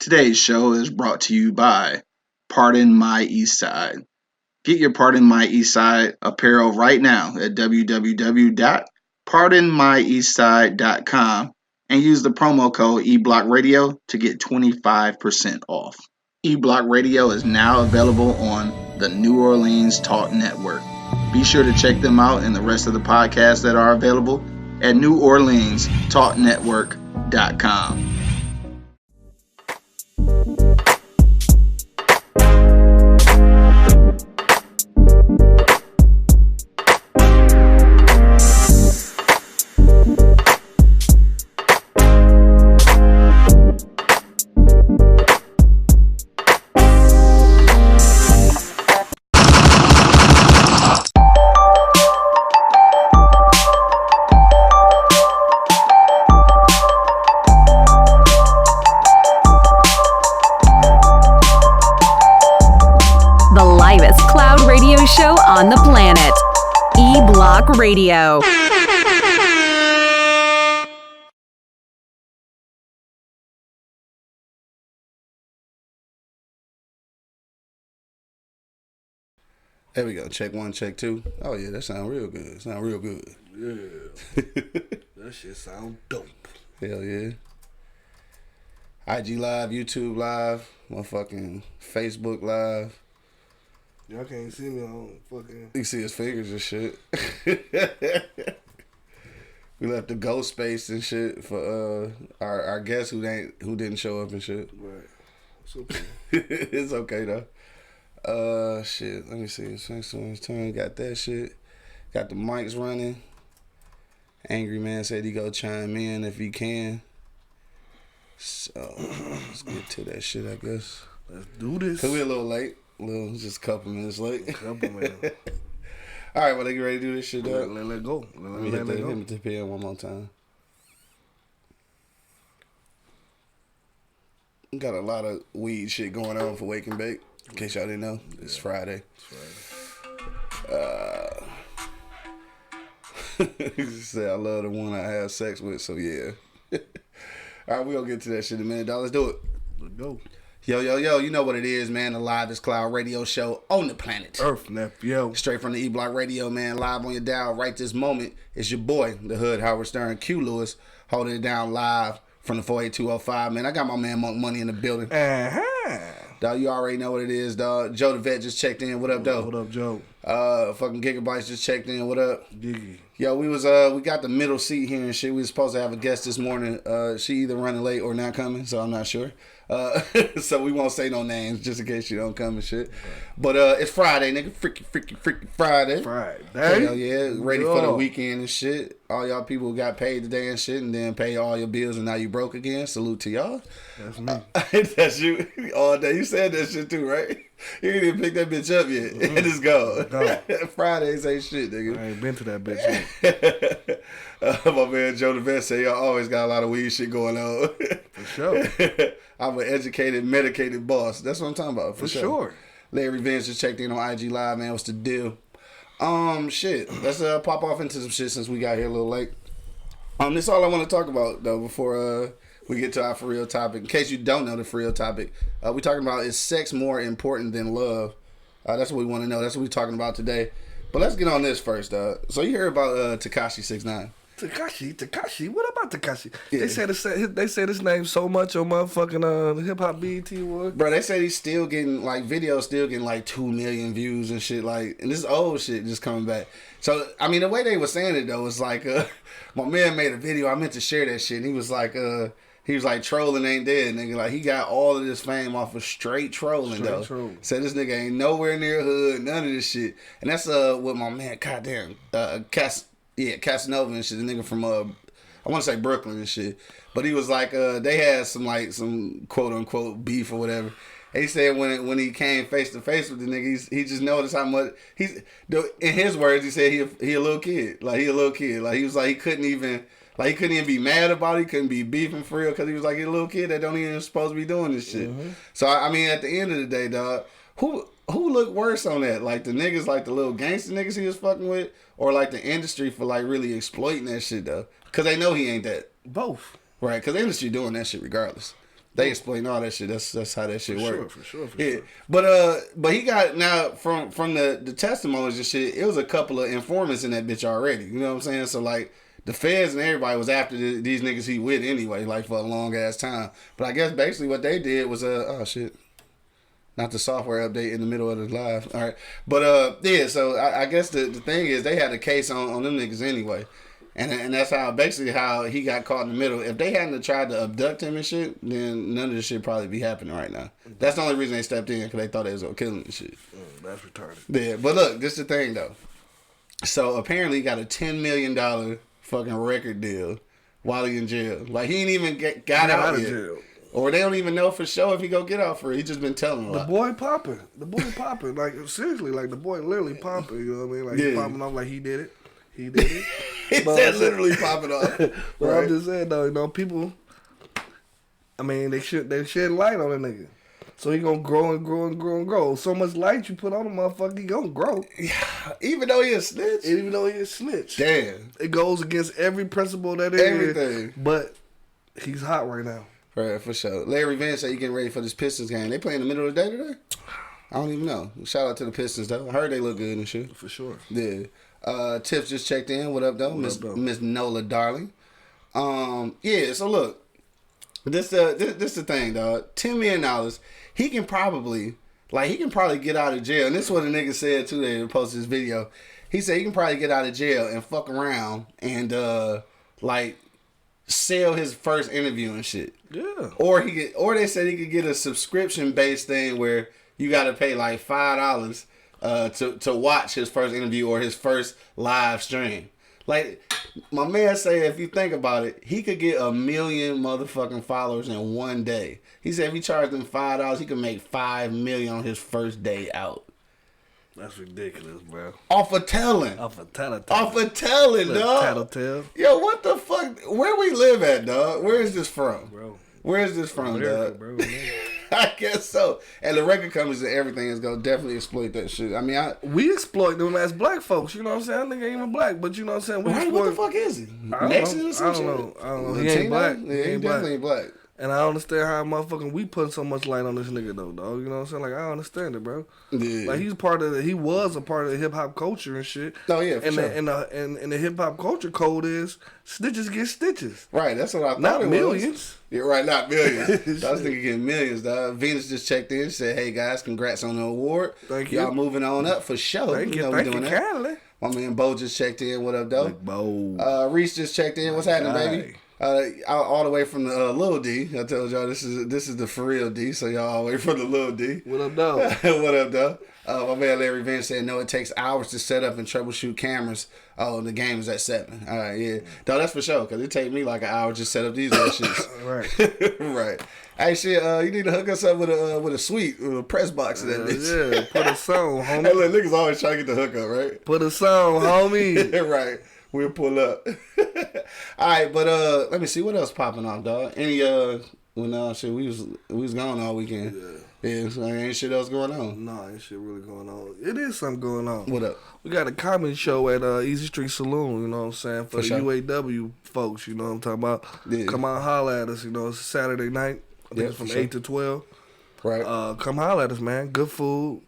Today's show is brought to you by Pardon My Eastside. Get your Pardon My Eastside apparel right now at www.pardonmyeastside.com and use the promo code eBlockRadio to get 25% off. eBlock Radio is now available on the New Orleans Talk Network. Be sure to check them out and the rest of the podcasts that are available at neworleanstalknetwork.com. Show on the planet. E-Block Radio. There we go. Check one, check two. Oh yeah, that sound real good. Sound real good. Yeah. That shit sound dope. Hell yeah. IG Live, YouTube Live, motherfucking Facebook Live. Y'all can't see me on fucking... You can see his fingers and shit. We left the ghost space and shit for our guest who didn't show up and shit. Right. It's okay. It's okay though. Shit. Let me see. Someone's turn. Got that shit. Got the mics running. Angry Man said he go chime in if he can. So let's get to that shit, I guess. Let's do this. Cause we're a little late. Just a couple minutes late. Couple minutes. All right, well, they get ready to do this shit, dog. Let go. Let me hit the pen one more time. Got a lot of weed shit going on for Wake and Bake. In case y'all didn't know, it's Friday. He said, I love the one I have sex with, so yeah. All right, we're going to get to that shit in a minute, dog. Let's do it. Let's go. Yo, you know what it is, man. The Livest Cloud radio show on the planet. Earth, nephew. Straight from the E-Block Radio, man. Live on your dial right this moment. It's your boy, the Hood, Howard Stern, Q Lewis, holding it down live from the 48205, man. I got my man Monk Money in the building. Dog, you already know what it is, dog. Joe the Vet just checked in. What up, though? What up, Joe? Fucking Gigabytes just checked in. What up? Giggy. Yo, we got the middle seat here and shit. We was supposed to have a guest this morning. She either running late or not coming, so I'm not sure. So we won't say no names just in case she don't come and shit. But it's Friday, nigga. Freaky Friday. Friday. Hell yeah. Ready for the weekend and shit. All y'all people who got paid today and shit and then pay all your bills and now you broke again. Salute to y'all. That's me. That's you all day. You said that shit too, right? You ain't even pick that bitch up yet. Mm-hmm. It is gone. Fridays ain't shit, nigga. I ain't been to that bitch yet. My man Joe the Vet say y'all always got a lot of weed shit going on. For sure. I'm an educated, medicated boss. That's what I'm talking about. For sure. Larry Vince just checked in on IG Live, man. What's the deal? Shit. Let's pop off into some shit since we got here a little late. This is all I want to talk about though before we get to our for real topic. In case you don't know the for real topic, we talking about is sex more important than love? That's what we want to know. That's what we're talking about today. But let's get on this first. So you heard about Tekashi 6ix9ine? Tekashi. What about Tekashi? Yeah. They said his name so much on motherfucking Hip Hop BET Awards. Bro, they said he's still getting like videos, still getting like 2 million views and shit. Like, and this old shit just coming back. So I mean, the way they were saying it though was like, my man made a video. I meant to share that shit. And he was like, trolling ain't dead, nigga. Like, he got all of this fame off of straight trolling, though. Said this nigga ain't nowhere near hood, none of this shit. And that's what my man, goddamn, Casanova and shit, the nigga from, I want to say Brooklyn and shit. But he was like, they had some quote unquote beef or whatever. And he said when he came face to face with the nigga, he just noticed how much in his words, he said he a little kid. Like, he a little kid. Like, he was like, he couldn't even be mad about it. He couldn't be beefing for real because he was like, he a little kid that don't even supposed to be doing this shit. Mm-hmm. So, I mean, at the end of the day, dog, who looked worse on that? Like, the niggas, like the little gangster niggas he was fucking with, or like the industry for like really exploiting that shit, though? Because they know he ain't that. Both. Right, because the industry doing that shit regardless. They explain all that shit. That's how that shit works. For sure. But he got now from the testimonies and shit. It was a couple of informants in that bitch already. You know what I'm saying? So like the feds and everybody was after these niggas he with anyway, like for a long ass time. But I guess basically what they did was oh shit. Not the software update in the middle of the live. All right. But yeah, so I guess the thing is they had a case on them niggas anyway. And that's how he got caught in the middle. If they hadn't tried to abduct him and shit, then none of this shit probably be happening right now. That's the only reason they stepped in, because they thought they was gonna kill him and shit. That's retarded. Yeah, but look, this is the thing though. So apparently he got a $10 million fucking record deal while he in jail. Like he ain't even got out yet. Jail. Or they don't even know for sure if he go get out for it. He just been telling them. The boy popping. Like seriously, like the boy literally popping. You know what I mean? Like he popping off like he did it. He said literally popping off. But right? I'm just saying though, you know, people. I mean, they shed light on a nigga, so he gonna grow and grow and grow and grow. So much light you put on a motherfucker, he gonna grow. Yeah, even though he a snitch. Damn. It goes against every principle that is. Everything. But he's hot right now. Right, for sure. Larry Vance said he getting ready for this Pistons game. They play in the middle of the day today? I don't even know. Shout out to the Pistons though. I heard they look good and shit. For sure. Yeah. Tips just checked in. What up though? Miss Nola darling. Yeah, so look. This the thing, dog. $10 million. He can probably get out of jail. And this is what a nigga said too. They posted this video. He said he can probably get out of jail and fuck around and sell his first interview and shit. Yeah. Or they said he could get a subscription based thing where you got to pay like $5 to watch his first interview or his first live stream. Like my man say, if you think about it, he could get 1 million motherfucking followers in one day. He said if he charged them $5, he could make $5 million on his first day out. That's ridiculous, bro. Off of telling, dog. Tattletale. Yo, what the fuck? Where we live at, dog? Where is this from? Bro. Where is this from, America, dog? Bro, I guess so. And the record companies and everything is gonna definitely exploit that shit. I mean, we exploit them as black folks. You know what I'm saying? I think ain't even black, but you know what I'm saying. What the fuck is he? Mexican or some shit? I don't know. He ain't black. Yeah, he definitely ain't black. And I understand how motherfucking we put so much light on this nigga though, dog. You know what I'm saying? Like I understand it, bro. Yeah. Like he was a part of the hip hop culture and shit. Oh yeah, for sure. And the hip hop culture code is snitches get stitches. Right, that's what I thought. Not millions. Yeah, right, not millions. That nigga getting millions, dog. Venus just checked in, said, "Hey guys, congrats on the award. Thank you. Y'all moving on up for sure. Thank you, that. My man Bo just checked in. What up, though? Bo. Reese just checked in. What's happening, baby? All the way from the Lil D. I told y'all this is the for real D, so y'all all the way from the Lil D. What up, though? What up, though? My man Larry Vance said, no, it takes hours to set up and troubleshoot cameras. Oh, the game is at 7. All right, yeah. No, that's for sure, because it take me like an hour just set up these little shits. Right. Right. Hey, shit, you need to hook us up with a suite, with a press box in that bitch. Yeah, put a song, homie. Hey, look, niggas always trying to get the hookup, right? Put a song, homie. Right. We'll pull up. All right, but let me see what else popping off, dog. Any shit, we was gone all weekend. Yeah, so ain't shit else going on. No, ain't shit really going on. It is something going on. What up? We got a comedy show at Easy Street Saloon, you know what I'm saying, for the sure. UAW folks, you know what I'm talking about. Yeah. Come out and holler at us, you know, it's a Saturday night. I think it's from 8 to 12. Right. Come holler at us, man. Good food,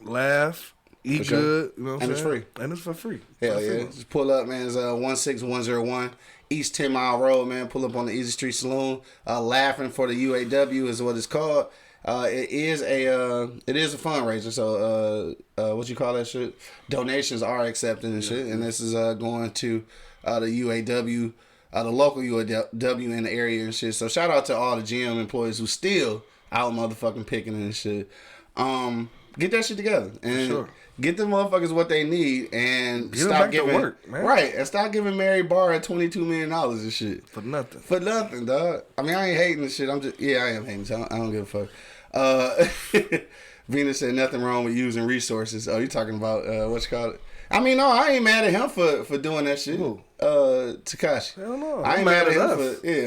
laugh, eat good, you know what I'm saying? And it's free. And it's for free. Hell yeah. Just pull up, man. It's 16101 East 10 Mile Road, man. Pull up on the Easy Street Saloon. Laughing for the UAW is what it's called. It is a fundraiser, so what you call that shit? Donations are accepted and shit, and this is going to the UAW, the local UAW in the area and shit. So shout out to all the GM employees who still out motherfucking picking and shit. Get that shit together and get the motherfuckers what they need and stop giving work, man. Right, and stop giving Mary Barr $22 million and shit for nothing. For nothing, dog. I mean, I ain't hating this shit. I am hating. So I don't give a fuck. Venus said nothing wrong with using resources. Oh, you talking about what you call it? I mean, no, I ain't mad at him for doing that shit. Who? Takashi. Hell no. I ain't mad at him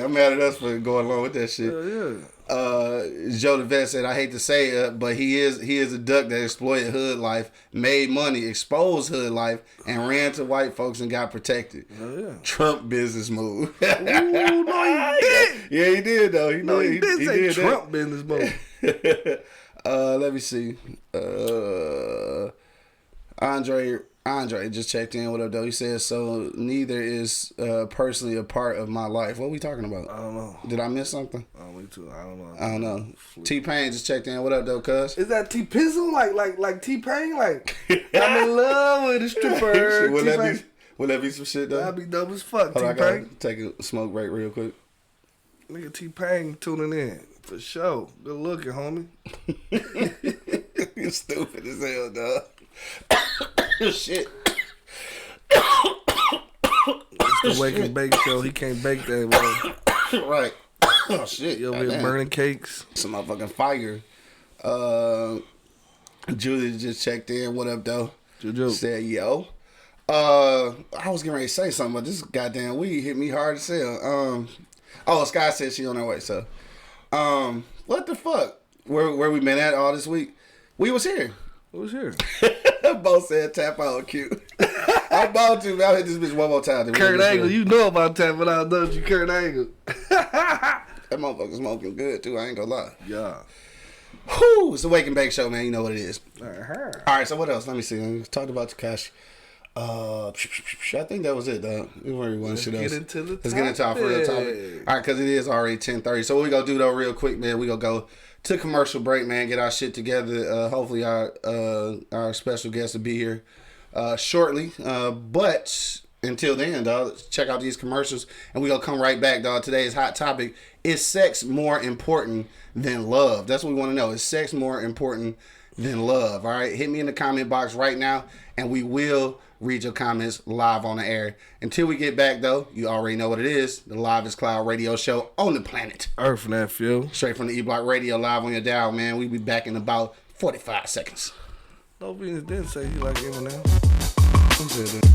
I'm mad at us for going along with that shit. Yeah. Joe the Vet said, I hate to say it, but he is a duck that exploited hood life, made money, exposed hood life, and ran to white folks and got protected. Oh, yeah. Trump business move. Ooh, no, he did. Yeah, he did though. He did say did Trump business move. Let me see. Andre just checked in. What up, though? He says, so neither is personally a part of my life. What are we talking about? I don't know. Did I miss something? Me too. I don't know. I don't know. T-Pain just checked in. What up, though, cuz? Is that T-Pizzle? Like T-Pain? Like, I'm in love with a stripper. Will that be some shit, though? That'd be dope as fuck, Hold on, T-Pain. I gotta take a smoke break real quick. Nigga T-Pain tuning in. For sure. Good looking, homie. You stupid as hell, dog. Shit. It's the Wake and Bake show. He can't bake that, boy. Right. Oh, shit. You over here burning cakes. Some motherfucking fire. Julie just checked in. What up, though? Juju. Said, yo. I was getting ready to say something, but this goddamn weed hit me hard as hell. Skaii said she on her way, so. What the fuck? Where we been at all this week? We was here. Who was here? Both said tap out cute. I'm about to, man. I'll hit this bitch one more time. Kurt Angle, you know about tapping out, don't you, Kurt Angle? That motherfucker smoking good, too. I ain't gonna lie. Yeah. Whew, it's the Wake and Bake show, man. You know what it is. Uh-huh. All right, so what else? Let me see. We talked about Tekashi. I think that was it, dog. Let's get into the Let's get into our real topic. All right, because it is already 10:30. So what we gonna do, though, real quick, man, we gonna go to commercial break, man, get our shit together. Hopefully our special guest will be here shortly. But until then, dog, check out these commercials, and we gonna come right back, dog. Today's hot topic: is sex more important than love? That's what we want to know. Is sex more important than love? All right, hit me in the comment box right now, and we will read your comments live on the air. Until we get back, though, you already know what it is. The Livest Cloud radio show on the planet. Earth, that feel. Straight from the E-Block Radio, live on your dial, man. We'll be back in about 45 seconds. No Venus didn't say he like Eminem. Who said that?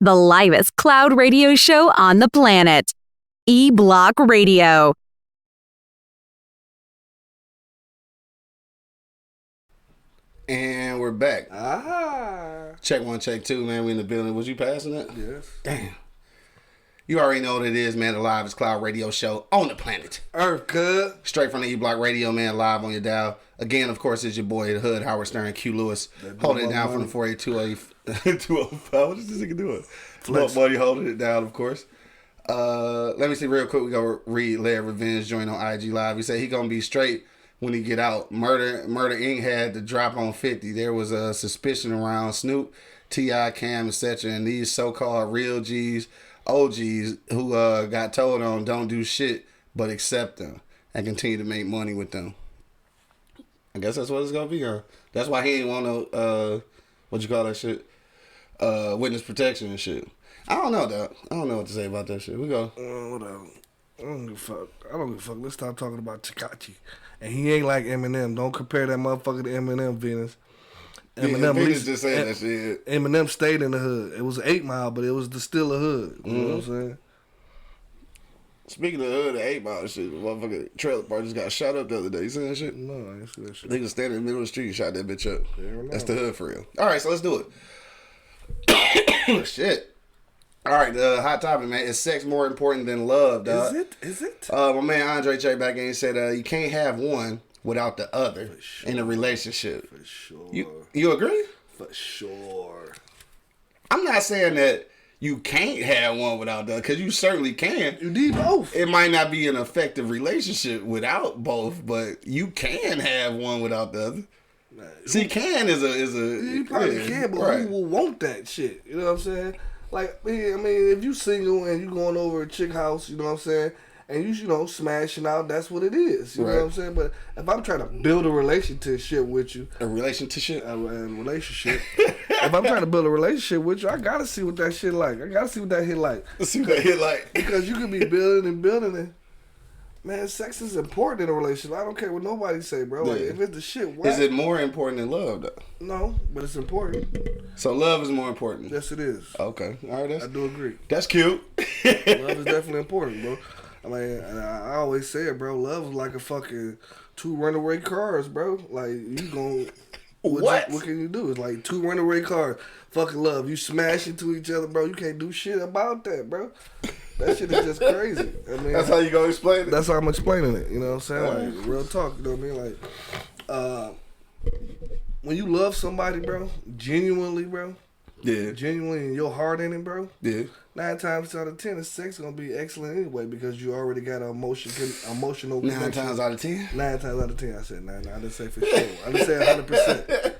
The livest cloud radio show on the planet. E-Block Radio. And we're back. Ah. Check one, check two, man. We in the building. Was you passing that? Yes. Damn. You already know what it is, man. The Livest Cloud radio show on the planet. Earth, cuz. Straight from the E-Block Radio, man. Live on your dial. Again, of course, it's your boy, the Hood, Howard Stern, Q Lewis. Holding it down from the 48205. What is this nigga doing? Flex. Buddy holding it down, of course. Let me see real quick. We go read Lair Revenge join on IG Live. He said he gonna be straight when he get out. Murder Inc. had the drop on 50. There was a suspicion around Snoop, T.I., Cam, etc. And these so-called real G's, OGs who got told on don't do shit but accept them and continue to make money with them. I guess that's what it's gonna be, huh? That's why he ain't want no what you call that shit? Witness protection and shit. I don't know, dog. I don't know what to say about that shit. We go. Whatever. I don't give a fuck. Let's stop talking about Tekashi. And he ain't like Eminem. Don't compare that motherfucker to Eminem, Venus. Venus just saying that shit. Eminem stayed in the hood. It was 8 Mile, but it was still a hood. You know what I'm saying? Speaking of the hood, the 8 Mile shit, the motherfucking trailer park just got shot up the other day. You seen that shit? No, I ain't see that shit. Niggas standing in the middle of the street and shot that bitch up. That's the hood for real. All right, so let's do it. Shit. All right, the hot topic, man. Is sex more important than love, dog? Is it? My man Andre checked back in and said you can't have one without the other in a relationship. For sure. You agree? For sure. I'm not saying that you can't have one without the other, because you certainly can. You need both. It might not be an effective relationship without both, but you can have one without the other. See, can is a you probably can, but who will want that shit? You know what I'm saying? Like, I mean, if you single and you going over a chick house, you know what I'm saying, and you smashing out, that's what it is. You know what I'm saying? But if I'm trying to build a relationship with you, if I'm trying to build a relationship with you, I gotta see what that shit like. I gotta see what that hit like. See what that hit like. Because you could be building and. Man, sex is important in a relationship. I don't care what nobody say, bro. Like, if it's the shit, why? Is it more important than love, though? No, but it's important. So love is more important? Yes, it is. Okay. All right. I do agree. That's cute. Love is definitely important, bro. I mean, I always say it, bro. Love is like a fucking 2 runaway cars, bro. Like, you gon' what can you do? It's like 2 runaway cars. Fucking love. You smash into each other, bro. You can't do shit about that, bro. That shit is just crazy. I mean, that's how you gonna explain it? That's how I'm explaining it. You know what I'm saying? Like, real talk. You know what I mean? Like, when you love somebody, bro, genuinely, bro. Yeah. Genuinely in your heart in it, bro. Yeah. 9 times out of 10, the sex gonna be excellent anyway because you already got an emotional connection. 9 times out of 10? 9 times out of 10. I said 9. I didn't say for sure. I didn't say 100%.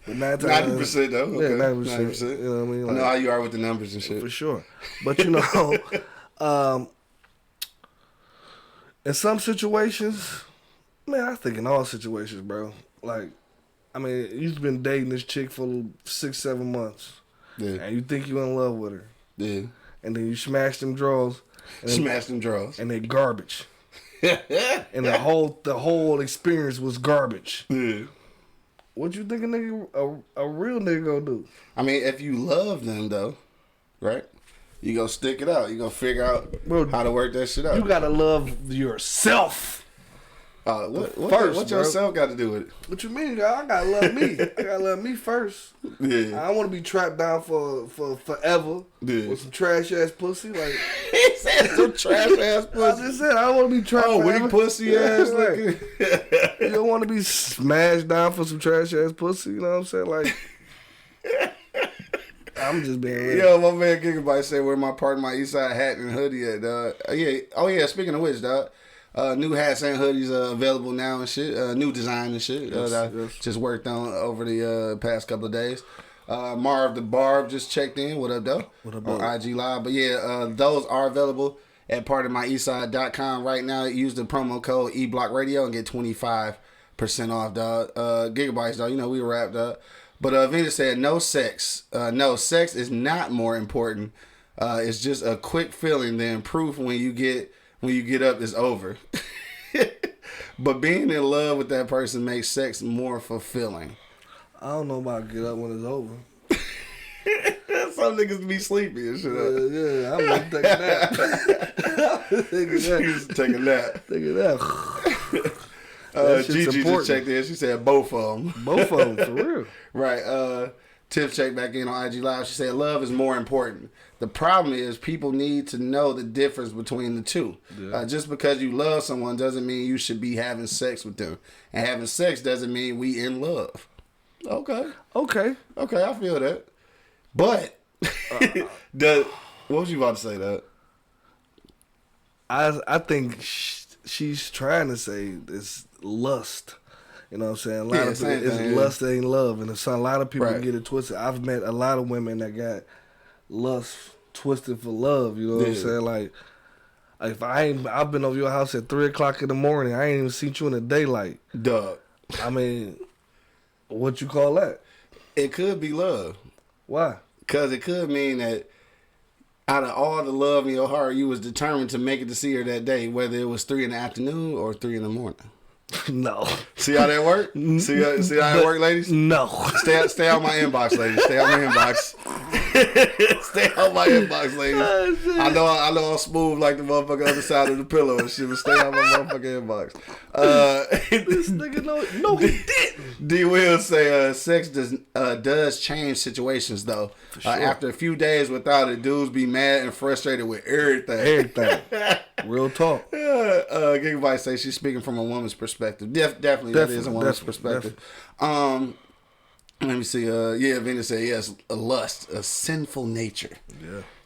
But 9 times 90% though. Okay. Yeah, 90%. You know what I mean? Like, I know how you are with the numbers and shit. For sure. But you know, in some situations, man, I think in all situations, bro. Like, I mean, you've been dating this chick for 6-7 months. Yeah. And you think you in love with her. Yeah. And then you smash them drawers. And they garbage. And the whole experience was garbage. Yeah. What you think a real nigga gonna do? I mean, if you love them though, right? You gonna stick it out. You gonna figure out how to work that shit out. You gotta love yourself. What yourself got to do with it? What you mean, girl? I gotta love me. I gotta love me first. Yeah. I don't want to be trapped down for forever with some trash ass pussy. Like he said, some trash ass pussy. I just said I don't want to be trapped. Oh, weak pussy ass. Like, you don't want to be smashed down for some trash ass pussy. You know what I'm saying? Like, I'm just being real. Yo, my man Gigabyte said, "Where my part of my Eastside hat and hoodie at, dog?" Yeah. Oh yeah. Speaking of which, dog. New hats and hoodies available now and shit. New design and shit that I just worked on over the past couple of days. Marv the Barb just checked in. What up, though? What up, on IG Live. But yeah, those are available at partofmyeastside.com right now. Use the promo code eBlockRadio and get 25% off, dog. Gigabytes, dog. You know we wrapped up. But Venus said no sex. No, sex is not more important. It's just a quick feeling. Then proof when you get up, it's over. But being in love with that person makes sex more fulfilling. I don't know about get up when it's over. Some niggas be sleepy and shit. Yeah, I'm gonna take a nap. Take a nap. Gigi just checked in. She said both of them. Both of them, for real. Right. Tiff checked back in on IG Live. She said love is more important. The problem is people need to know the difference between the two. Yeah. Just because you love someone doesn't mean you should be having sex with them. And having sex doesn't mean we in love. Okay, I feel that. But, what was you about to say, that? I think she's trying to say it's lust. You know what I'm saying? A lot of people, it's lust ain't love. And a lot of people get it twisted. I've met a lot of women that got lust twisted for love. You know what I'm saying? Like, If I've been over your house at 3:00 in the morning. I ain't even seen you in the daylight. Dog. I mean, what you call that? It could be love. Why? Because it could mean that out of all the love in your heart, you was determined to make it to see her that day, whether it was 3 in the afternoon or 3 in the morning. No. See how that work? See how that work, ladies? No. Stay out my inbox, ladies. Stay out my inbox. Stay out my inbox, ladies. I know I'm smooth like the motherfucker other side of the pillow and shit, but stay out my motherfucking inbox. This nigga no he didn't. D will say sex does change situations though. Sure. After a few days without it, dudes be mad and frustrated with everything. Real talk. Gigabyte say she's speaking from a woman's perspective. Definitely that is a woman's perspective. Let me see. Venus said yes. A lust, a sinful nature.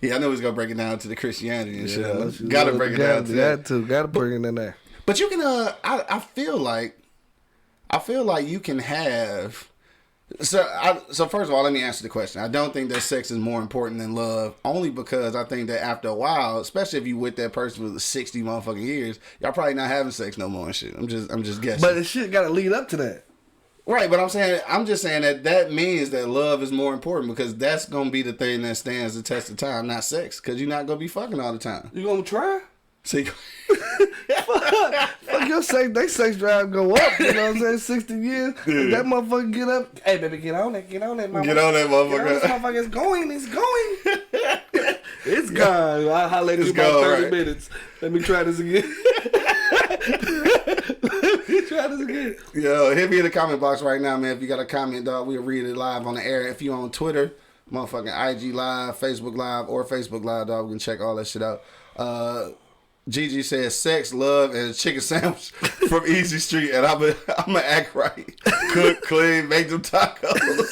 Yeah. I know he's gonna break it down to the Christianity and shit. Gotta break it down to that. Gotta bring it in there. But you can. I feel like you can have. So first of all, let me answer the question. I don't think that sex is more important than love, only because I think that after a while, especially if you with that person for 60 motherfucking years, y'all probably not having sex no more and shit. I'm just guessing. But the shit gotta lead up to that. Right, but I'm just saying that means that love is more important because that's gonna be the thing that stands the test of time, not sex, because you're not gonna be fucking all the time. You gonna try? See, fuck your sex. They sex drive go up. You know what I'm saying? 60 years. If that motherfucker get up. Hey, baby, get on it. Get on that motherfucker. Get on that motherfucker. This motherfucker is going. It's going. It's gone. I'll holler at you about 30 minutes. Let me try this again. Yo, hit me in the comment box right now, man. If you got a comment, dog, we'll read it live on the air. If you on Twitter, motherfucking IG Live, Facebook Live, or Facebook Live, dog, we can check all that shit out. Gigi says sex, love, and a chicken sandwich from Easy Street, and I'm gonna act right. Cook, clean, make them tacos.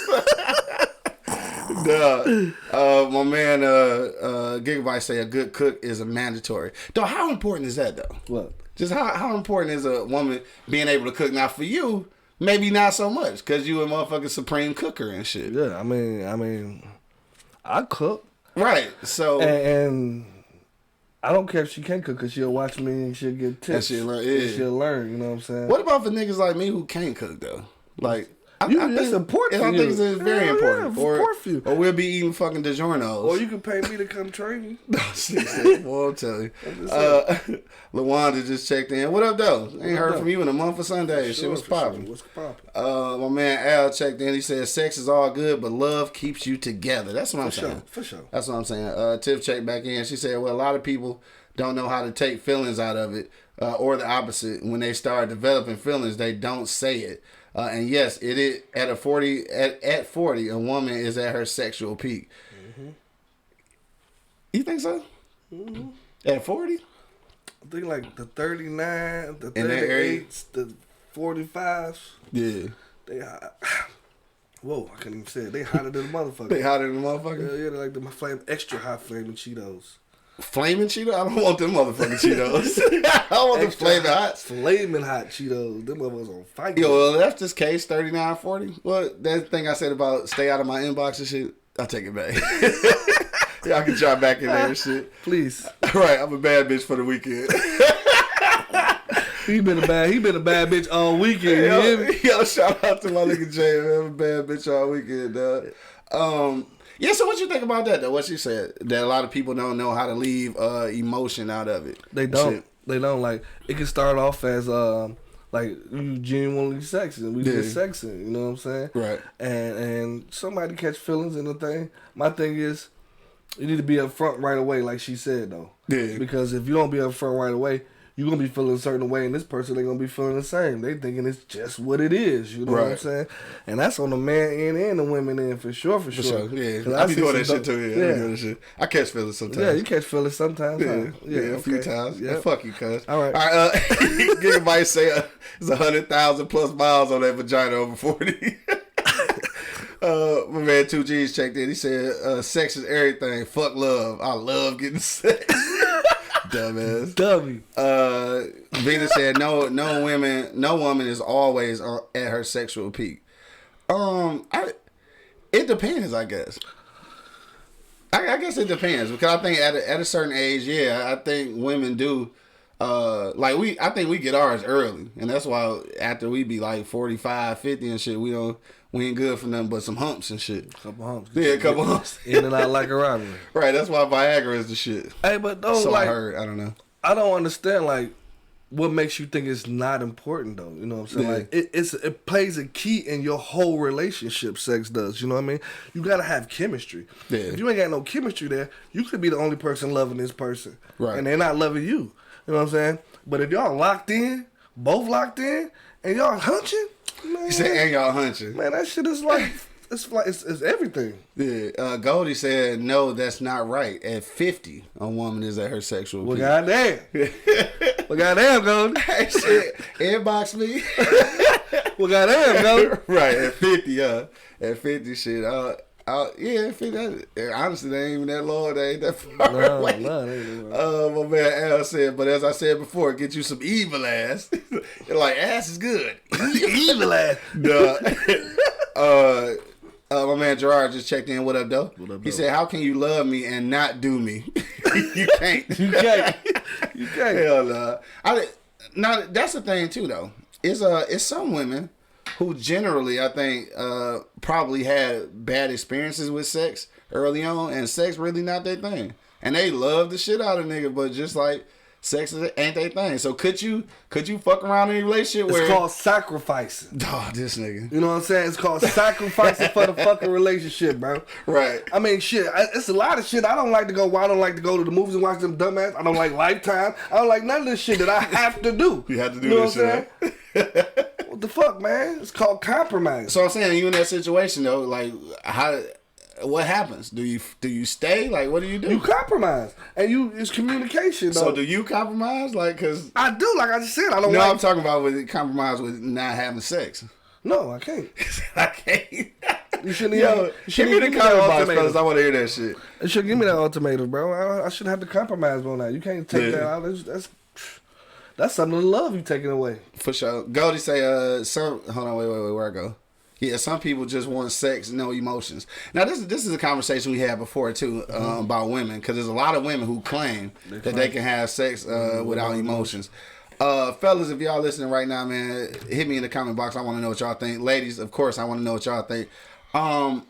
My man Gigabyte say a good cook is a mandatory. Dog, how important is that though? What? Just how important is a woman being able to cook? Now for you, maybe not so much, cause you a motherfucking supreme cooker and shit. Yeah, I mean, I cook. Right. So and I don't care if she can't cook, cause she'll watch me and she'll get tips. And she'll learn. You know what I'm saying? What about for niggas like me who can't cook though? Like. It's important for you. I think it's very important. For you. Or we'll be eating fucking DiGiorno's. Or you can pay me to come train you. No, shit. Well, I'll tell you. LaWanda just checked in. What up, though? Ain't heard from you in a month for Sunday. Shit was popping. What's popping? My man Al checked in. He said, sex is all good, but love keeps you together. That's what I'm saying. For sure. That's what I'm saying. Tiff checked back in. She said, well, a lot of people don't know how to take feelings out of it. Or the opposite. When they start developing feelings, they don't say it. And yes, it is at 40. A woman is at her sexual peak. Mm-hmm. You think so? Mm-hmm. At 40? I think like the 39, the 38s, the 45s. Yeah. They whoa, I couldn't even say it. They hotter than a motherfucker. They hotter than a motherfucker? Yeah, they're like the extra hot flaming Cheetos. Flaming Cheetos? I don't want them motherfucking Cheetos. I want them flaming hot. Flaming hot Cheetos. Them motherfuckers on fire. Yo, well, that's just case 39, 40. Well, that thing I said about stay out of my inbox and shit, I'll take it back. Y'all can try back in there and shit. Please. Right, I'm a bad bitch for the weekend. He been a bad bitch all weekend. Yo, shout out to my nigga Jay, man. I'm a bad bitch all weekend, dog. Yeah, so what you think about that, though? What she said, that a lot of people don't know how to leave emotion out of it. They don't. Shit. They don't. Like, it can start off as, like, you genuinely sexing. We just sexing, you know what I'm saying? Right. And somebody catch feelings in the thing. My thing is, you need to be up front right away, like she said, though. Yeah. Because if you don't be up front right away, you're going to be feeling a certain way, and this person ain't going to be feeling the same. They thinking it's just what it is, you know what I'm saying? And that's on the man end and the women end, for sure. For sure. Yeah, I be doing that shit too, I be doing that shit. I catch feelings sometimes. Yeah, you catch feelings sometimes. Yeah, a few times. Yeah, fuck you, cuz. All right. Everybody say it's 100,000 plus miles on that vagina over 40. My man 2G's checked in. He said, sex is everything. Fuck love. I love getting sex. Dumbass. Dummy. Venus said no woman is always at her sexual peak. It depends, I guess. I guess it depends because I think at a certain age, yeah, I think women do. I think we get ours early, and that's why after we be like 45, 50 and shit, we ain't good for nothing but some humps and shit. Couple humps. Yeah, a couple humps. In and out like a robbery. Right, that's why Viagra is the shit. Hey, but though, so like, I heard, I don't know. I don't understand, like, what makes you think it's not important though? You know what I'm saying? Yeah. Like it plays a key in your whole relationship. Sex does. You know what I mean? You gotta have chemistry. Yeah. If you ain't got no chemistry there, you could be the only person loving this person, right? And they're not loving you. You know what I'm saying? But if y'all locked in, both locked in, and y'all hunching, man. You said and y'all hunching, man. That shit is like it's everything. Yeah. Goldie said no, that's not right. At 50, a woman is at her sexual peak. Well, goddamn. Well, goddamn, Goldie. Hey, shit. Inbox me. Well, goddamn, Goldie. Right, at 50, at 50, shit. Yeah, 50. Honestly, they ain't even that long. They ain't that far away. No, they ain't. My man Al said, but as I said before, get you some evil ass. Like, ass is good. Evil ass. Duh. My man Gerard just checked in. What up, though? What up, he said, how can you love me and not do me? You can't. You can't. You can't. Hell no. Now, that's the thing, too, though. It's some women who generally, I think, probably had bad experiences with sex early on, and sex really not their thing. And they love the shit out of nigga, but just like sex ain't their thing. So could you fuck around in a relationship where it's called sacrificing? Oh, this nigga. You know what I'm saying? It's called sacrificing for the fucking relationship, bro. Right. I mean, shit. It's a lot of shit. I don't like to go. I don't like to go to the movies and watch them dumbass. I don't like Lifetime. I don't like none of this shit that I have to do. You have to do you know this what I'm shit. saying? What the fuck, man? It's called compromise. So I'm saying, you in that situation though, like what happens? Do you stay? Like, what do? You compromise, and it's communication. Though. So do you compromise? Like, cause I do. Like I just said, I don't. No, like... I'm talking about with compromise with not having sex. No, I can't. I can't. You shouldn't. Yo, give me the comment box, fellas. I want to hear that shit. You should give me that ultimatum, bro. I shouldn't have to compromise on that. You can't take that out. That's something of the love you taking away. For sure. Goldie say, hold on, wait, where I go? Yeah, some people just want sex, no emotions. Now, this is a conversation we had before, too, about women, because there's a lot of women who claim that they can have sex without emotions. Fellas, if y'all listening right now, man, hit me in the comment box. I want to know what y'all think. Ladies, of course, I want to know what y'all think. I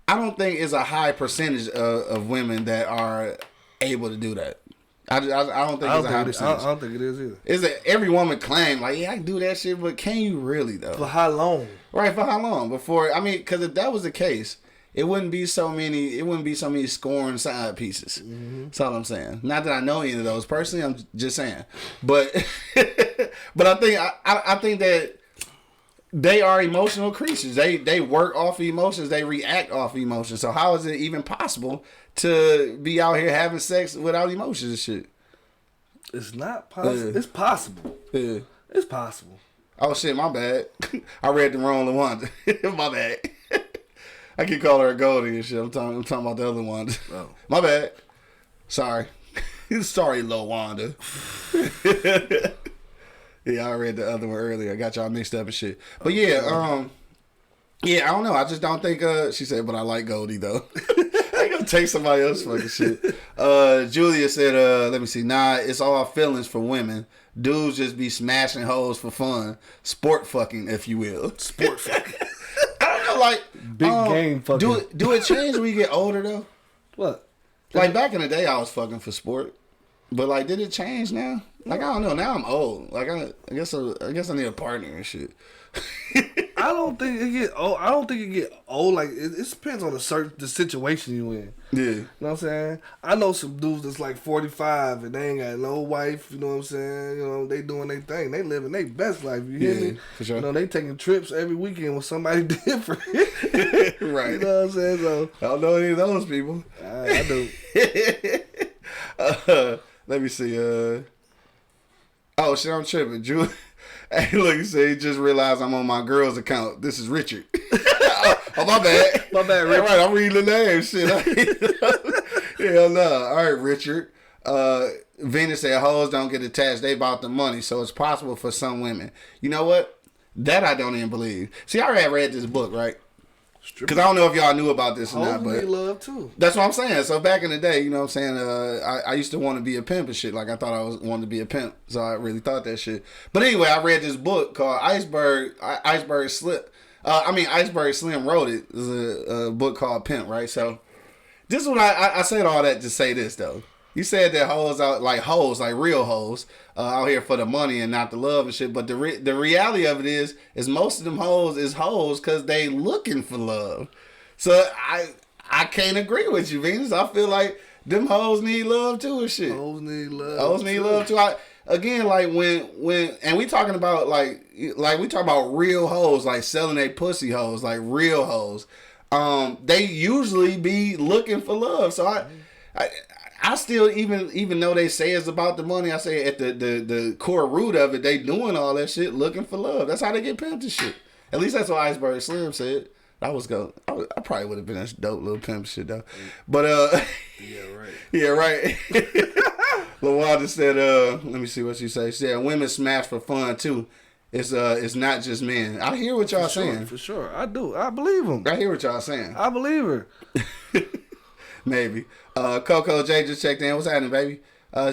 don't think it's a high percentage of women that are able to do that. I don't think it's a high percentage. I don't think it is either. Is that every woman claim like, yeah, I can do that shit, but can you really though? For how long? Right, for how long? Because if that was the case, it wouldn't be so many scoring side pieces. Mm-hmm. That's all I'm saying. Not that I know any of those personally. I'm just saying, but I think that they are emotional creatures. They work off of emotions. They react off of emotions. So how is it even possible to be out here having sex without emotions and shit? It's not possible. It's possible. Yeah. It's possible. Oh shit, my bad. I read the wrong one. My bad. I keep calling her Goldie and shit. I'm talking about the other one. Oh. My bad. Sorry. Sorry, Lil Wanda. Yeah, I read the other one earlier. I got y'all mixed up and shit. But yeah, I don't know. I just don't think she said, but I like Goldie though. I ain't gonna take somebody else's fucking shit. Julia said, let me see. Nah, it's all feelings for women. Dudes just be smashing hoes for fun. Sport fucking, if you will. Sport fucking. I don't know, like big game fucking. Do it change when you get older though? What? Like back in the day, I was fucking for sport. But like, did it change now? Like, I don't know. Now I'm old. Like, I guess I need a partner and shit. I don't think it get old. I don't think it get old. Like, it depends on the situation you in. Yeah. You know what I'm saying? I know some dudes that's like 45 and they ain't got no wife. You know what I'm saying? You know, they doing their thing. They living their best life. You hear me? For sure. You know, they taking trips every weekend with somebody different. Right. You know what I'm saying? So I don't know any of those people. I do. Let me see. Oh shit, I'm tripping. Drew. Hey, look, you say he just realized I'm on my girl's account. This is Richard. Oh, my bad. My bad, Richard. Right, I'm reading the name. Shit. Hell no. All right, Richard. Venus said hoes don't get attached. They bought the money, so it's possible for some women. You know what? That I don't even believe. See, I already read this book, right? Because I don't know if y'all knew about this or not, but need love too. That's what I'm saying. So back in the day, you know what I'm saying, I used to want to be a pimp and shit. Like I thought I wanted to be a pimp, so I really thought that shit. But anyway, I read this book called Iceberg Slim wrote it. It was a book called Pimp, right? So this is what I said all that to say this though. You said that hoes, like real hoes, out here for the money and not the love and shit. But the reality of it is most of them hoes is hoes because they looking for love. So I can't agree with you, Venus. I feel like them hoes need love too and shit. Hoes need love. Hoes need love too. Again, like when and we talking about like we talking about real hoes, like selling they pussy hoes, like real hoes. They usually be looking for love. So I still, even though they say it's about the money, I say at the core root of it, they doing all that shit looking for love. That's how they get pimped and shit. At least that's what Iceberg Slim said. I probably would have been a dope little pimp shit though. But yeah, right. Yeah, right. LaWanda said, let me see what she said. She said women smash for fun too. It's not just men. I hear what y'all saying. For sure. I do. I believe them. I hear what y'all saying. I believe her. Maybe. Coco J just checked in. What's happening, baby?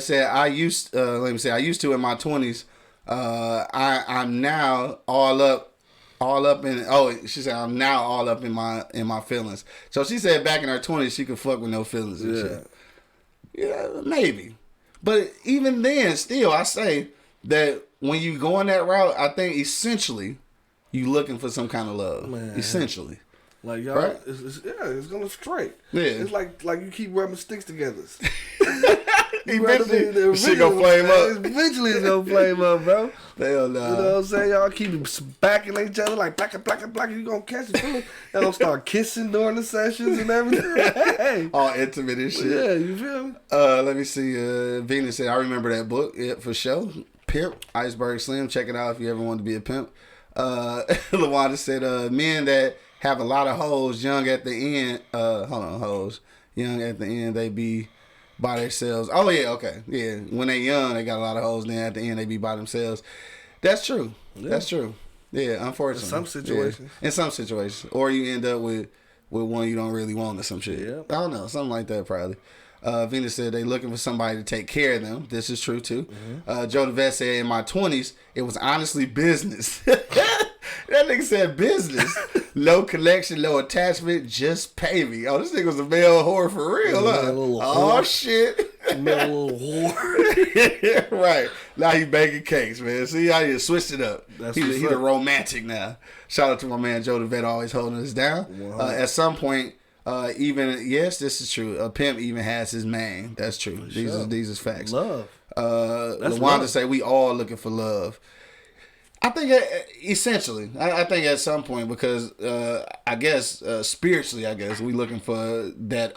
Said I used to in my 20s. I'm now all up in. Oh, she said I'm now all up in my feelings. So she said back in her 20s she could fuck with no feelings and shit. Yeah, maybe. But even then, still, I say that when you go on that route, I think essentially you looking for some kind of love. Man. Essentially. Like y'all, right? It's gonna straight. Yeah, it's like you keep rubbing sticks together. Eventually, shit gonna flame up. Eventually, it's gonna flame up, bro. Hell no. You know what I'm saying? Y'all keep backing each other like black. You gonna catch it. Y'all gonna start kissing during the sessions and everything. All intimate and shit. Yeah, you feel me? Let me see. Venus said, I remember that book. Yeah, for sure. Pimp, Iceberg Slim. Check it out if you ever want to be a pimp. LaWanda said, men that have a lot of hoes young at the end. Hoes young at the end, they be by themselves. Oh yeah, okay, yeah. When they young, they got a lot of hoes. Then at the end, they be by themselves. That's true. Yeah. That's true. Yeah, unfortunately. In some situations. Yeah. In some situations, or you end up with one you don't really want or some shit. Yeah. I don't know, something like that probably. Venus said they looking for somebody to take care of them. This is true too. Mm-hmm. Joe DeVette said in my 20s, it was honestly business. That nigga said business. No connection, no attachment, just pay me. Oh, this nigga was a male whore for real, huh? Oh, shit. Little whore. Right. Now he baking cakes, man. See how you switched it up. He's a romantic now. Shout out to my man Joe DeVette, always holding us down. At some point, this is true. A pimp even has his man. That's true. These is facts. Love. LaWanda say we all looking for love. I think essentially, I think at some point because I guess spiritually, I guess we looking for that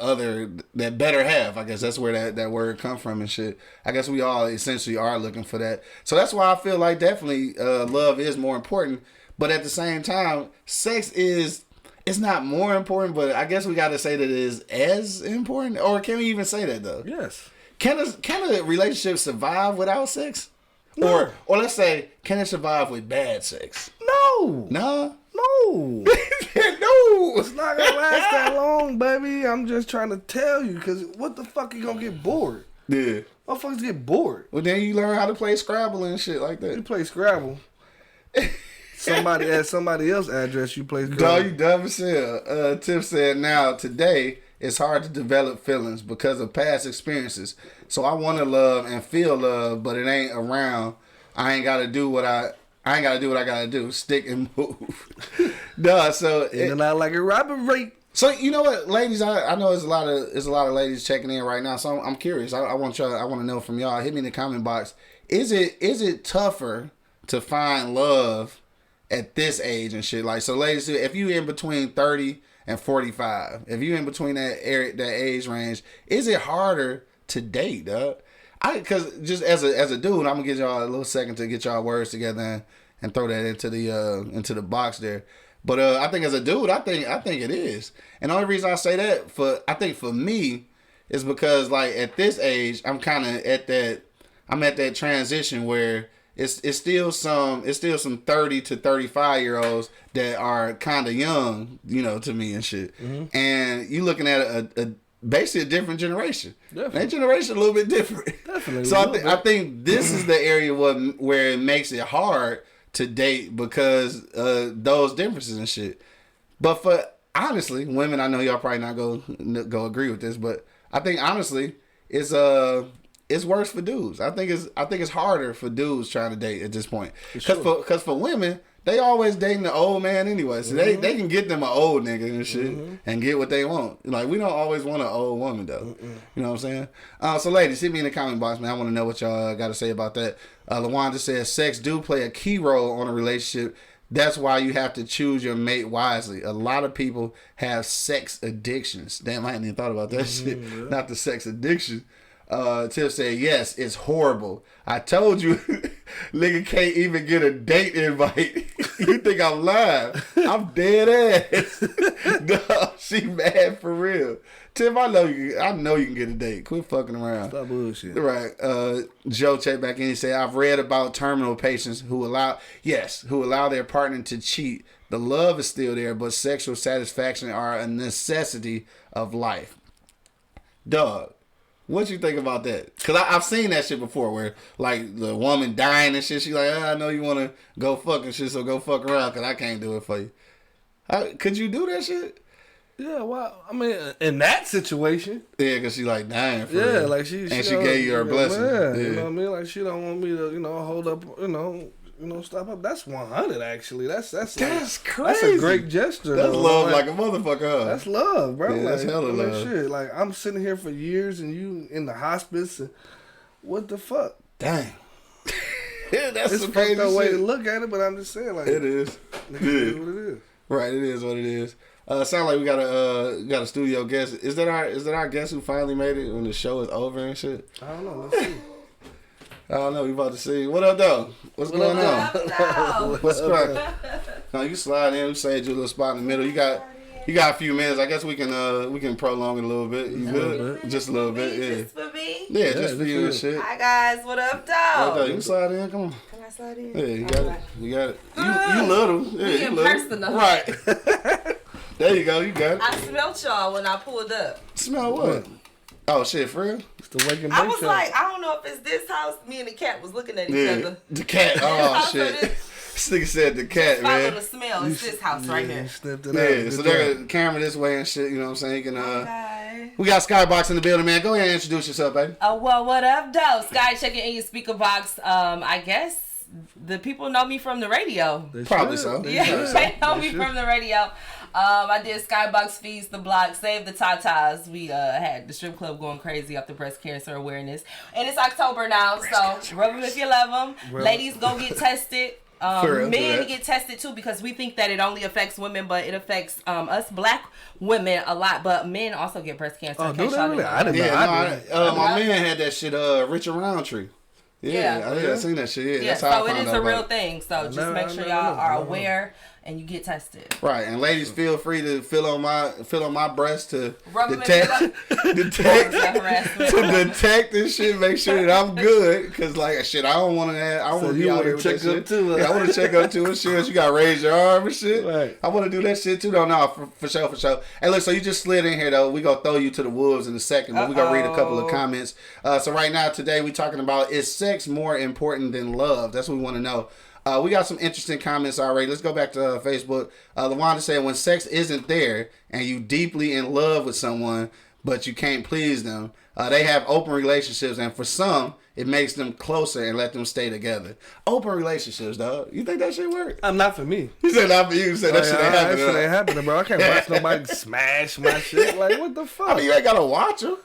better half. I guess that's where that word come from and shit. I guess we all essentially are looking for that. So that's why I feel like definitely love is more important. But at the same time, sex is. It's not more important, but I guess we got to say that it is as important. Or can we even say that though? Yes. Can a relationship survive without sex? No. Or let's say, can it survive with bad sex? No. No? No. No. It's not going to last that long, baby. I'm just trying to tell you, because what the fuck you going to get bored? Yeah. Motherfuckers get bored. Well, then you learn how to play Scrabble and shit like that. You play Scrabble. At somebody else's address, you play Scrabble. Dog, you dumb as hell. Tiff said, now, today, it's hard to develop feelings because of past experiences. So I want to love and feel love, but it ain't around. I ain't got to do what I got to do. Stick and move. Duh, so and I like a robbery. So you know what, ladies, I know there's a lot of ladies checking in right now. So I'm curious. I want to know from y'all. Hit me in the comment box. Is it tougher to find love at this age and shit? Like, so ladies, if you in between 30 and 45, if you in between that age range, is it harder to date, dog? Because just as a dude, I'm gonna give y'all a little second to get y'all words together and throw that into the box there. But I think as a dude, I think it is. And the only reason I say that for me is because like at this age, I'm at that transition where it's still some 30 to 35-year-olds that are kind of young, to me and shit. Mm-hmm. And you looking at a basically a different generation. Definitely. That generation a little bit different. Definitely. So I think this is the area where it makes it hard to date because those differences and shit. But for honestly, women, I know y'all probably not go agree with this, but I think honestly, it's worse for dudes. I think it's harder for dudes trying to date at this point. Because for women, they always dating the old man anyway. So they can get them an old nigga and shit and get what they want. Like, we don't always want an old woman, though. You know what I'm saying? So, ladies, hit me in the comment box, man. I want to know what y'all got to say about that. LaWanda says, sex do play a key role on a relationship. That's why you have to choose your mate wisely. A lot of people have sex addictions. Damn, I hadn't even thought about that shit. Yeah. Not the sex addiction. Tiff said, yes, it's horrible. I told you, nigga can't even get a date invite. You think I'm lying? I'm dead ass. No, she mad for real. Tiff, I know you can get a date. Quit fucking around. Stop bullshit. Right. Joe checked back in and said, I've read about terminal patients who allow their partner to cheat. The love is still there, but sexual satisfaction are a necessity of life. Dog. What you think about that? Because I've seen that shit before where, like, the woman dying and shit, she's like, I know you want to go fuck and shit, so go fuck around because I can't do it for you. Could you do that shit? Yeah, well, I mean, in that situation. Yeah, because she, like, dying for real. Yeah, like, she gave you her blessing. Yeah, you know what I mean? Like, she don't want me to, hold up, stop up. That's 100, actually. That's crazy. That's a great gesture. That's love like a motherfucker, huh? That's love, bro. Yeah, that's hella love. Shit. Like, I'm sitting here for years and you in the hospice. And what the fuck? Dang. Yeah, that's it's some crazy fucked up way to shit. look at it, but I'm just saying, like, it is. It is what it is. Right, it is what it is. Sound like we got a studio guest. Is that our guest who finally made it when the show is over and shit? I don't know. Let's see. I don't know. We about to see. What up, though? What's going on? What's up? No, you slide in. We saved you a little spot in the middle. You got a few minutes. I guess we can prolong it a little bit. You good? Just a little bit. Yeah. Just for me? Yeah, just for you and shit. Hi guys. What up, though? You can slide in. Come on. Can I slide in? Yeah, you got it. You got it. You little. Yeah, you personal. Right. There you go. You got it. I smelled y'all when I pulled up. Smell what? Oh shit, for real? It's the wake and I bake was show. like, I don't know if it's this house. Me and the cat was looking at each other. The cat. Oh shit. This nigga said the cat, man. Follow the smell. It's this house right here. Snipped it Yeah, out. so they got the camera this way and shit. You know what I'm saying? You can. Okay. We got Skaii Boxx in the building, man. Go ahead and introduce yourself, baby. Well, what up, though? Skaii checking in your speaker box. I guess the people know me from the radio. Probably so. Yeah, they know me from the radio. I did Skaii Boxx Feeds the Block, Save the Tatas. We had the strip club going crazy after breast cancer awareness. And it's October now, so rub them if you love them. Ladies, go get tested. Men get tested too because we think that it only affects women, but it affects us black women a lot. But men also get breast cancer. Oh, do they really? I didn't know. My man had that shit, Richard Roundtree. Yeah, I seen that shit. Yeah, that's how so I found it is out a real it. thing. So just make sure y'all are aware and you get tested. Right, and ladies, feel free to feel on my breast to detect and shit. Make sure that I'm good, cause like shit, I don't want to have. I want to be out here with that shit too. Yeah, I want to check up too and shit. You got to raise your arm and shit. Right. I want to do that shit too. No, for sure. Hey, look, so you just slid in here though. We gonna throw you to the wolves in a second, but we gonna read a couple of comments. So right now today we talking about, is sex more important than love? That's what we want to know. We got some interesting comments already. Let's go back to Facebook. LaWanda said, when sex isn't there and you deeply in love with someone, but you can't please them, they have open relationships, and for some, it makes them closer and let them stay together. Open relationships, dog. You think that shit work? Not for me. You said not for you. You said that shit ain't happening. That shit ain't happening, bro. I can't watch nobody smash my shit. Like, what the fuck? I mean, you ain't got to watch them.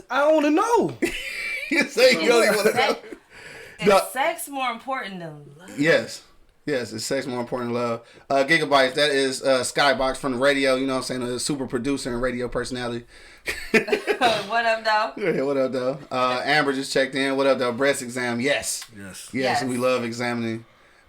I don't want to know. You say you only want to know. Is sex more important than love? Yes, it's sex more important than love. Gigabytes, that is Skaii Boxx from the radio, you know what I'm saying, a super producer and radio personality. What up, though? Yeah, what up, though? Amber just checked in. What up, though? Breast exam, yes, we love examining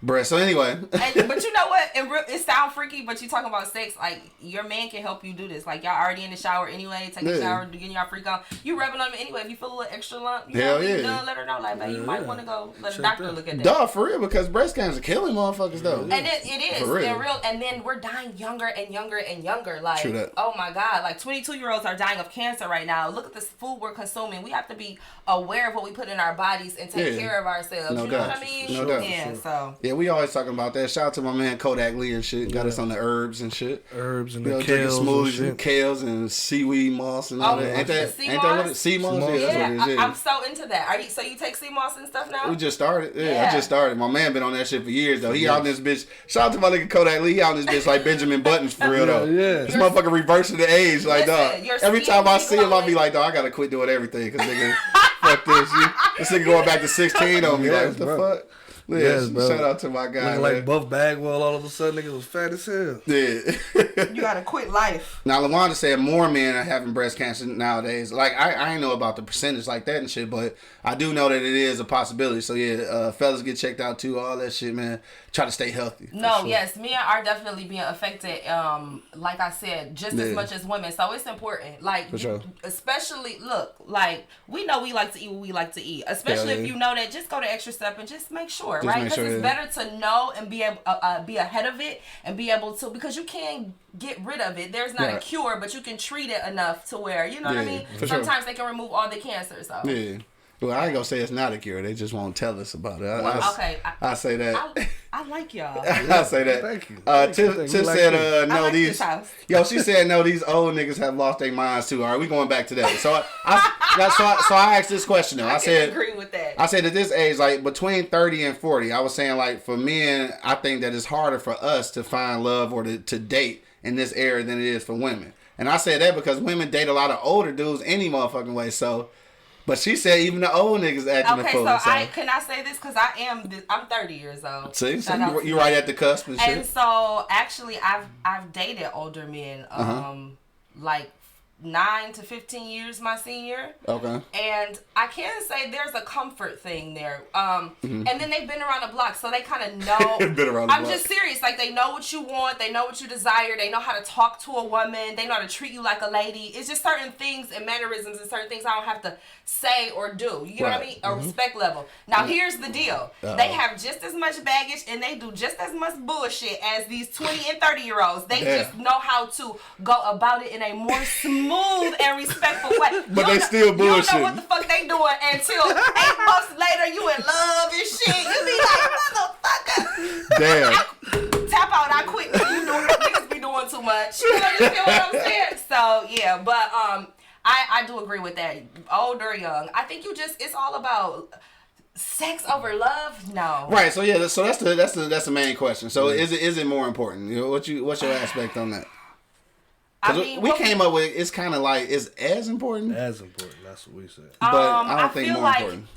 Bruh, so anyway. But you know what? It sounds freaky, but you talking about sex. Like, your man can help you do this. Like, y'all already in the shower anyway, taking a shower, getting y'all freak on. You rubbing on him anyway. If you feel a little extra lump, you know, you done, let her know. Like, babe, you might want to go let a doctor look at that. Dog, for real, because breast cancer killing motherfuckers, though. And it is. For real. And then we're dying younger and younger and younger. Like, oh my God. Like, 22-year-olds are dying of cancer right now. Look at this food we're consuming. We have to be aware of what we put in our bodies and take care of ourselves. No you doubt. know what I mean? No doubt. Yeah, so. Yeah, we always talking about that. Shout out to my man Kodak Lee and shit. Got us on the herbs and shit. Herbs and the kales smoothies and kales and seaweed moss and all that. Ain't that what it? Sea moss? Yeah, that's what it is. I'm so into that. So you take sea moss and stuff now? We just started. Yeah, I just started. My man been on that shit for years though. He out in this bitch. Shout out to my nigga Kodak Lee. He out in this bitch like Benjamin Buttons for real though. This motherfucker reversing the age. Like, dog. Every time I see him, I be like, dog, I gotta quit doing everything. Cause nigga, fuck this. This nigga going back to 16 on me. Like, what the fuck? Yes, bro. Shout out to my guy. Looking like Buff Bagwell all of a sudden, niggas was fat as hell. Yeah. You gotta quit life. Now, LaWanda said more men are having breast cancer nowadays. Like, I ain't know about the percentage like that and shit, but I do know that it is a possibility. So, yeah, fellas get checked out too, all that shit, man. Try to stay healthy. No, yes, men are definitely being affected, like I said, just as much as women. So, it's important. Like, especially, look, like, we know we like to eat what we like to eat. Especially if you know that, just go the extra step and just make sure. Right, because it's better to know and be able be ahead of it and be able to, because you can't get rid of it. There's not a cure, but you can treat it enough to where, you know what I mean. Sometimes they can remove all the cancer. So well, I ain't gonna say it's not a cure. They just won't tell us about it. I say that. I like y'all. I say that. Thank you. Tiff said, no, like these. Yo, she said, no, these old niggas have lost their minds too. All right, we going back to that. So I asked this question though. I said, agree with that. I said at this age, like between 30 and 40, I was saying like for men, I think that it's harder for us to find love or to date in this era than it is for women. And I said that because women date a lot of older dudes any motherfucking way. So. But she said even the old niggas acting the fool. Okay, so can I say this? Because I'm 30 years old. See, so you right at the cusp and shit. And so actually, I've dated older men, like 9 to 15 years my senior. Okay. And I can say there's a comfort thing there. And then they've been around the block, so they kind of know. I'm just serious. Like, they know what you want. They know what you desire. They know how to talk to a woman. They know how to treat you like a lady. It's just certain things and mannerisms and certain things I don't have to say or do. You know what I mean? A respect level. Now, here's the deal. They have just as much baggage and they do just as much bullshit as these 20 and 30-year-olds. They just know how to go about it in a more smooth and respectful way. But they still bullshit. You don't know what the fuck they doing until 8 months later you in love and shit. You be like, motherfucker. Damn. Tap out, I quit. You know, niggas be doing too much. You know what I'm saying? So, yeah, but I do agree with that. Old or young. I think it's all about sex over love. No. Right. So yeah. So that's the main question. So is it more important? You know, what's your aspect on that? I mean, we came up with it's kind of like it's as important. As important. That's what we said. But I don't think more important.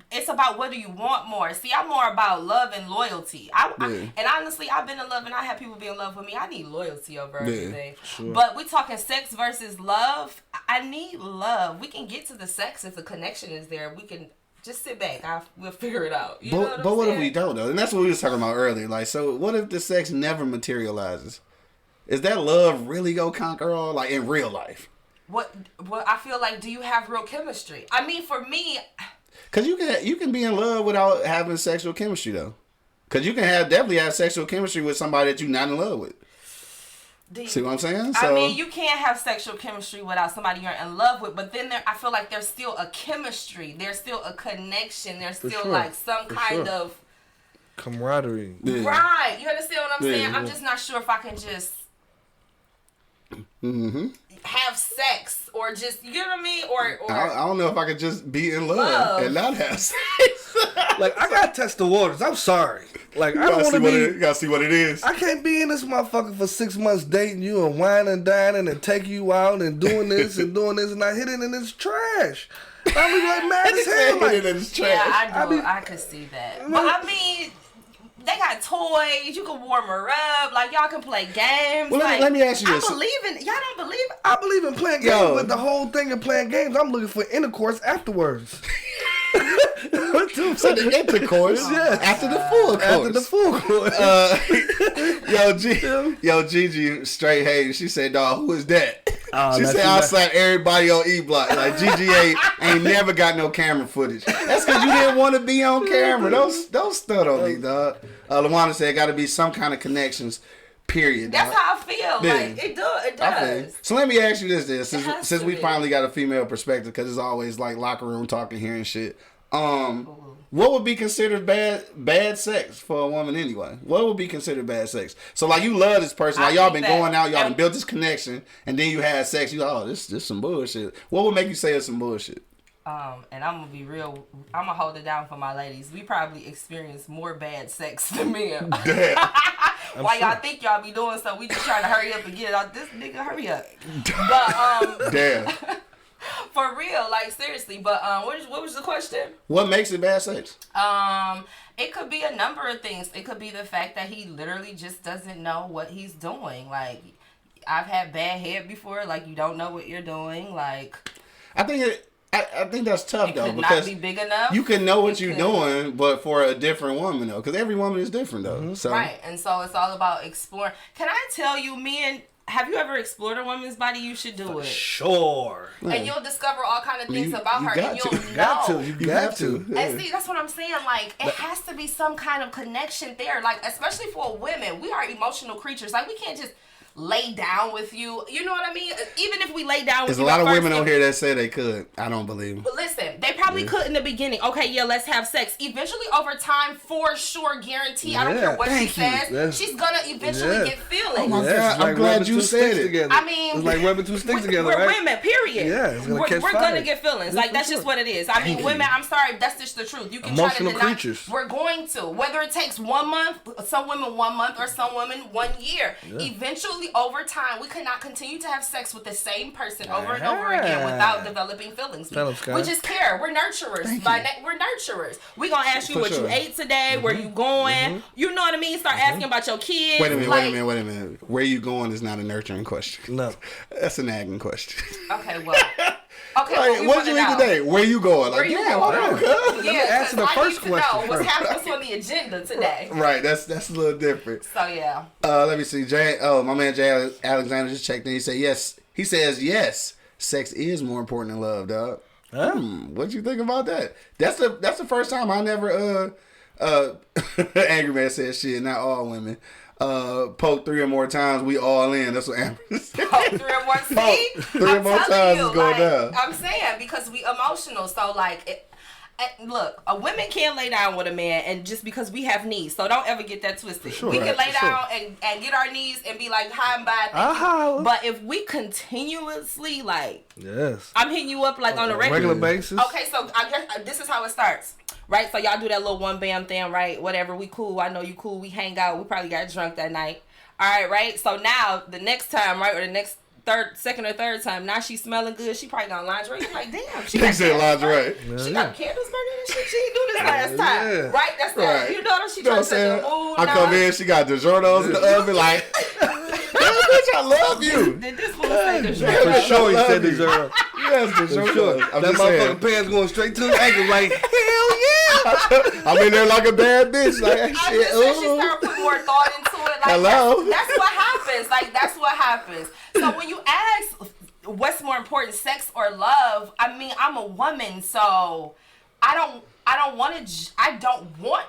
It's about what do you want more. See, I'm more about love and loyalty. And honestly, I've been in love and I have people be in love with me. I need loyalty over everything. Sure. But we talking sex versus love. I need love. We can get to the sex if the connection is there. We can just sit back. We'll figure it out. But what if we don't though? And that's what we was talking about earlier. Like, so what if the sex never materializes? Is that love really gonna conquer all? Like in real life? What I feel like, do you have real chemistry? I mean, for me. Cause you can be in love without having sexual chemistry though. Cause you can definitely have sexual chemistry with somebody that you're not in love with. See what I'm saying? I mean, you can't have sexual chemistry without somebody you're in love with, but then I feel like there's still a chemistry. There's still a connection. There's still like some kind of camaraderie. Yeah. Right. You understand what I'm saying? I'm just not sure if I can just have sex or just, you know what I mean? Or I don't know if I could just be in love and not have sex. Like, I gotta test the waters. I'm sorry. Like, I don't want to be. You gotta see what it is. I can't be in this motherfucker for 6 months dating you and whining and dining and taking you out and doing this and doing this and I hit it and it's trash. I be like mad as hell. Like, yeah, I do. I could see that. But I mean, they got toys. You can warm her up. Like, y'all can play games. Well, like, let me ask you this. Y'all don't believe it? I believe in playing games, but the whole thing of playing games, I'm looking for intercourse afterwards. So the intercourse after the full course. After the full course. Yo, Gigi straight hated. She said, "Dog, who is that?" She said, "I slapped everybody on E Block. Like Gigi ain't never got no camera footage. That's because you didn't want to be on camera. Don't stunt on me, dog." LaWanda said, "Got to be some kind of connections." Period. That's how I feel. Yeah. Like it does. So let me ask you this: then, since we finally got a female perspective, because it's always like locker room talking here and shit. What would be considered bad sex for a woman anyway? What would be considered bad sex? So like you love this person, like y'all been going out, y'all been built this connection, and then you had sex. You like, oh, this some bullshit. What would make you say it's some bullshit? And I'm gonna be real. I'm gonna hold it down for my ladies. We probably experience more bad sex than men. Why y'all think y'all be doing so? We just trying to hurry up and get it out. This nigga, hurry up. But damn. For real, like seriously. But what was the question? What makes it bad sex? It could be a number of things. It could be the fact that he literally just doesn't know what he's doing. Like I've had bad head before. Like you don't know what you're doing. Like I think that's tough though, because not be big enough. You can know what you're doing, but for a different woman though, because every woman is different though. Mm-hmm. So. Right, and so it's all about exploring. Can I tell you, have you ever explored a woman's body? You should do it. Sure. And you'll discover all kind of things about her, and you'll know. You got to. And see, that's what I'm saying. Like, it has to be some kind of connection there. Like, especially for women, we are emotional creatures. Like, we can't just lay down with you. You know what I mean? Even if we lay down with you. There's a lot of women on here that say they could. I don't believe them. But listen, they probably could in the beginning. Okay, yeah, let's have sex. Eventually, over time, for sure, guarantee. I don't care what she says. She's gonna eventually get feelings. Oh my God, I'm glad you said it. Together. I mean, it's like rubbing two sticks together, we're right? women, period. Yeah, it's gonna catch we're fire. gonna get feelings. Like, that's just what it is. I mean, women, I'm sorry, that's just the truth. You can emotional try to deny. Creatures. We're going to. Whether it takes 1 month, some women 1 month, or some women 1 year. Yeah. Eventually, over time, we cannot continue to have sex with the same person over and over again without developing feelings. We just care. We're nurturers. We're nurturers. We're going to ask you what you ate today, where you going. You know what I mean? Start asking about your kids. Wait a minute. Where you going is not a nurturing question. No. That's an nagging question. Okay, well. Okay, like, what did you eat today? Where you going? Like, answer the first question. What's happening on the agenda today? Right, that's a little different. So yeah. Let me see. My man Jay Alexander just checked in. He said yes. He says yes. Sex is more important than love, dog. What you think about that? That's the first time I never Angry Man said shit. Not all women. Poke 3 or more times, we all in. That's what Amber said. Poke 3 or more. See? 3 or more times is going down. I'm saying, because we emotional. So, like, look, a woman can't lay down with a man, and just because we have knees. So don't ever get that twisted. We can lay down and get our knees and be like, hi and bye. But if we continuously, like, I'm hitting you up like on a regular basis. Okay, so I guess this is how it starts. Right, so y'all do that little one bam thing, right? Whatever, we cool. I know you cool. We hang out. We probably got drunk that night. All right. So now the next time, right, or the next second or third time, now she's smelling good. She probably got lingerie. You're like, damn, she got lingerie. She got candles burning and shit. She didn't do this last time, right? That's that. You know what she trying to say? I come in, she got DiGiorno's in the oven, like, bitch, I love you. Did this fool say DiGiorno? For sure, he said DiGiorno. Yes, DiGiorno. That motherfucking pants going straight to the ankle, like, hell yeah. I'm in there like a bad bitch, like, shit. She started putting more thought into it. Like, hello. That's what happens. Like, that's what happens. So when you ask what's more important, sex or love, I mean, I'm a woman, so I don't want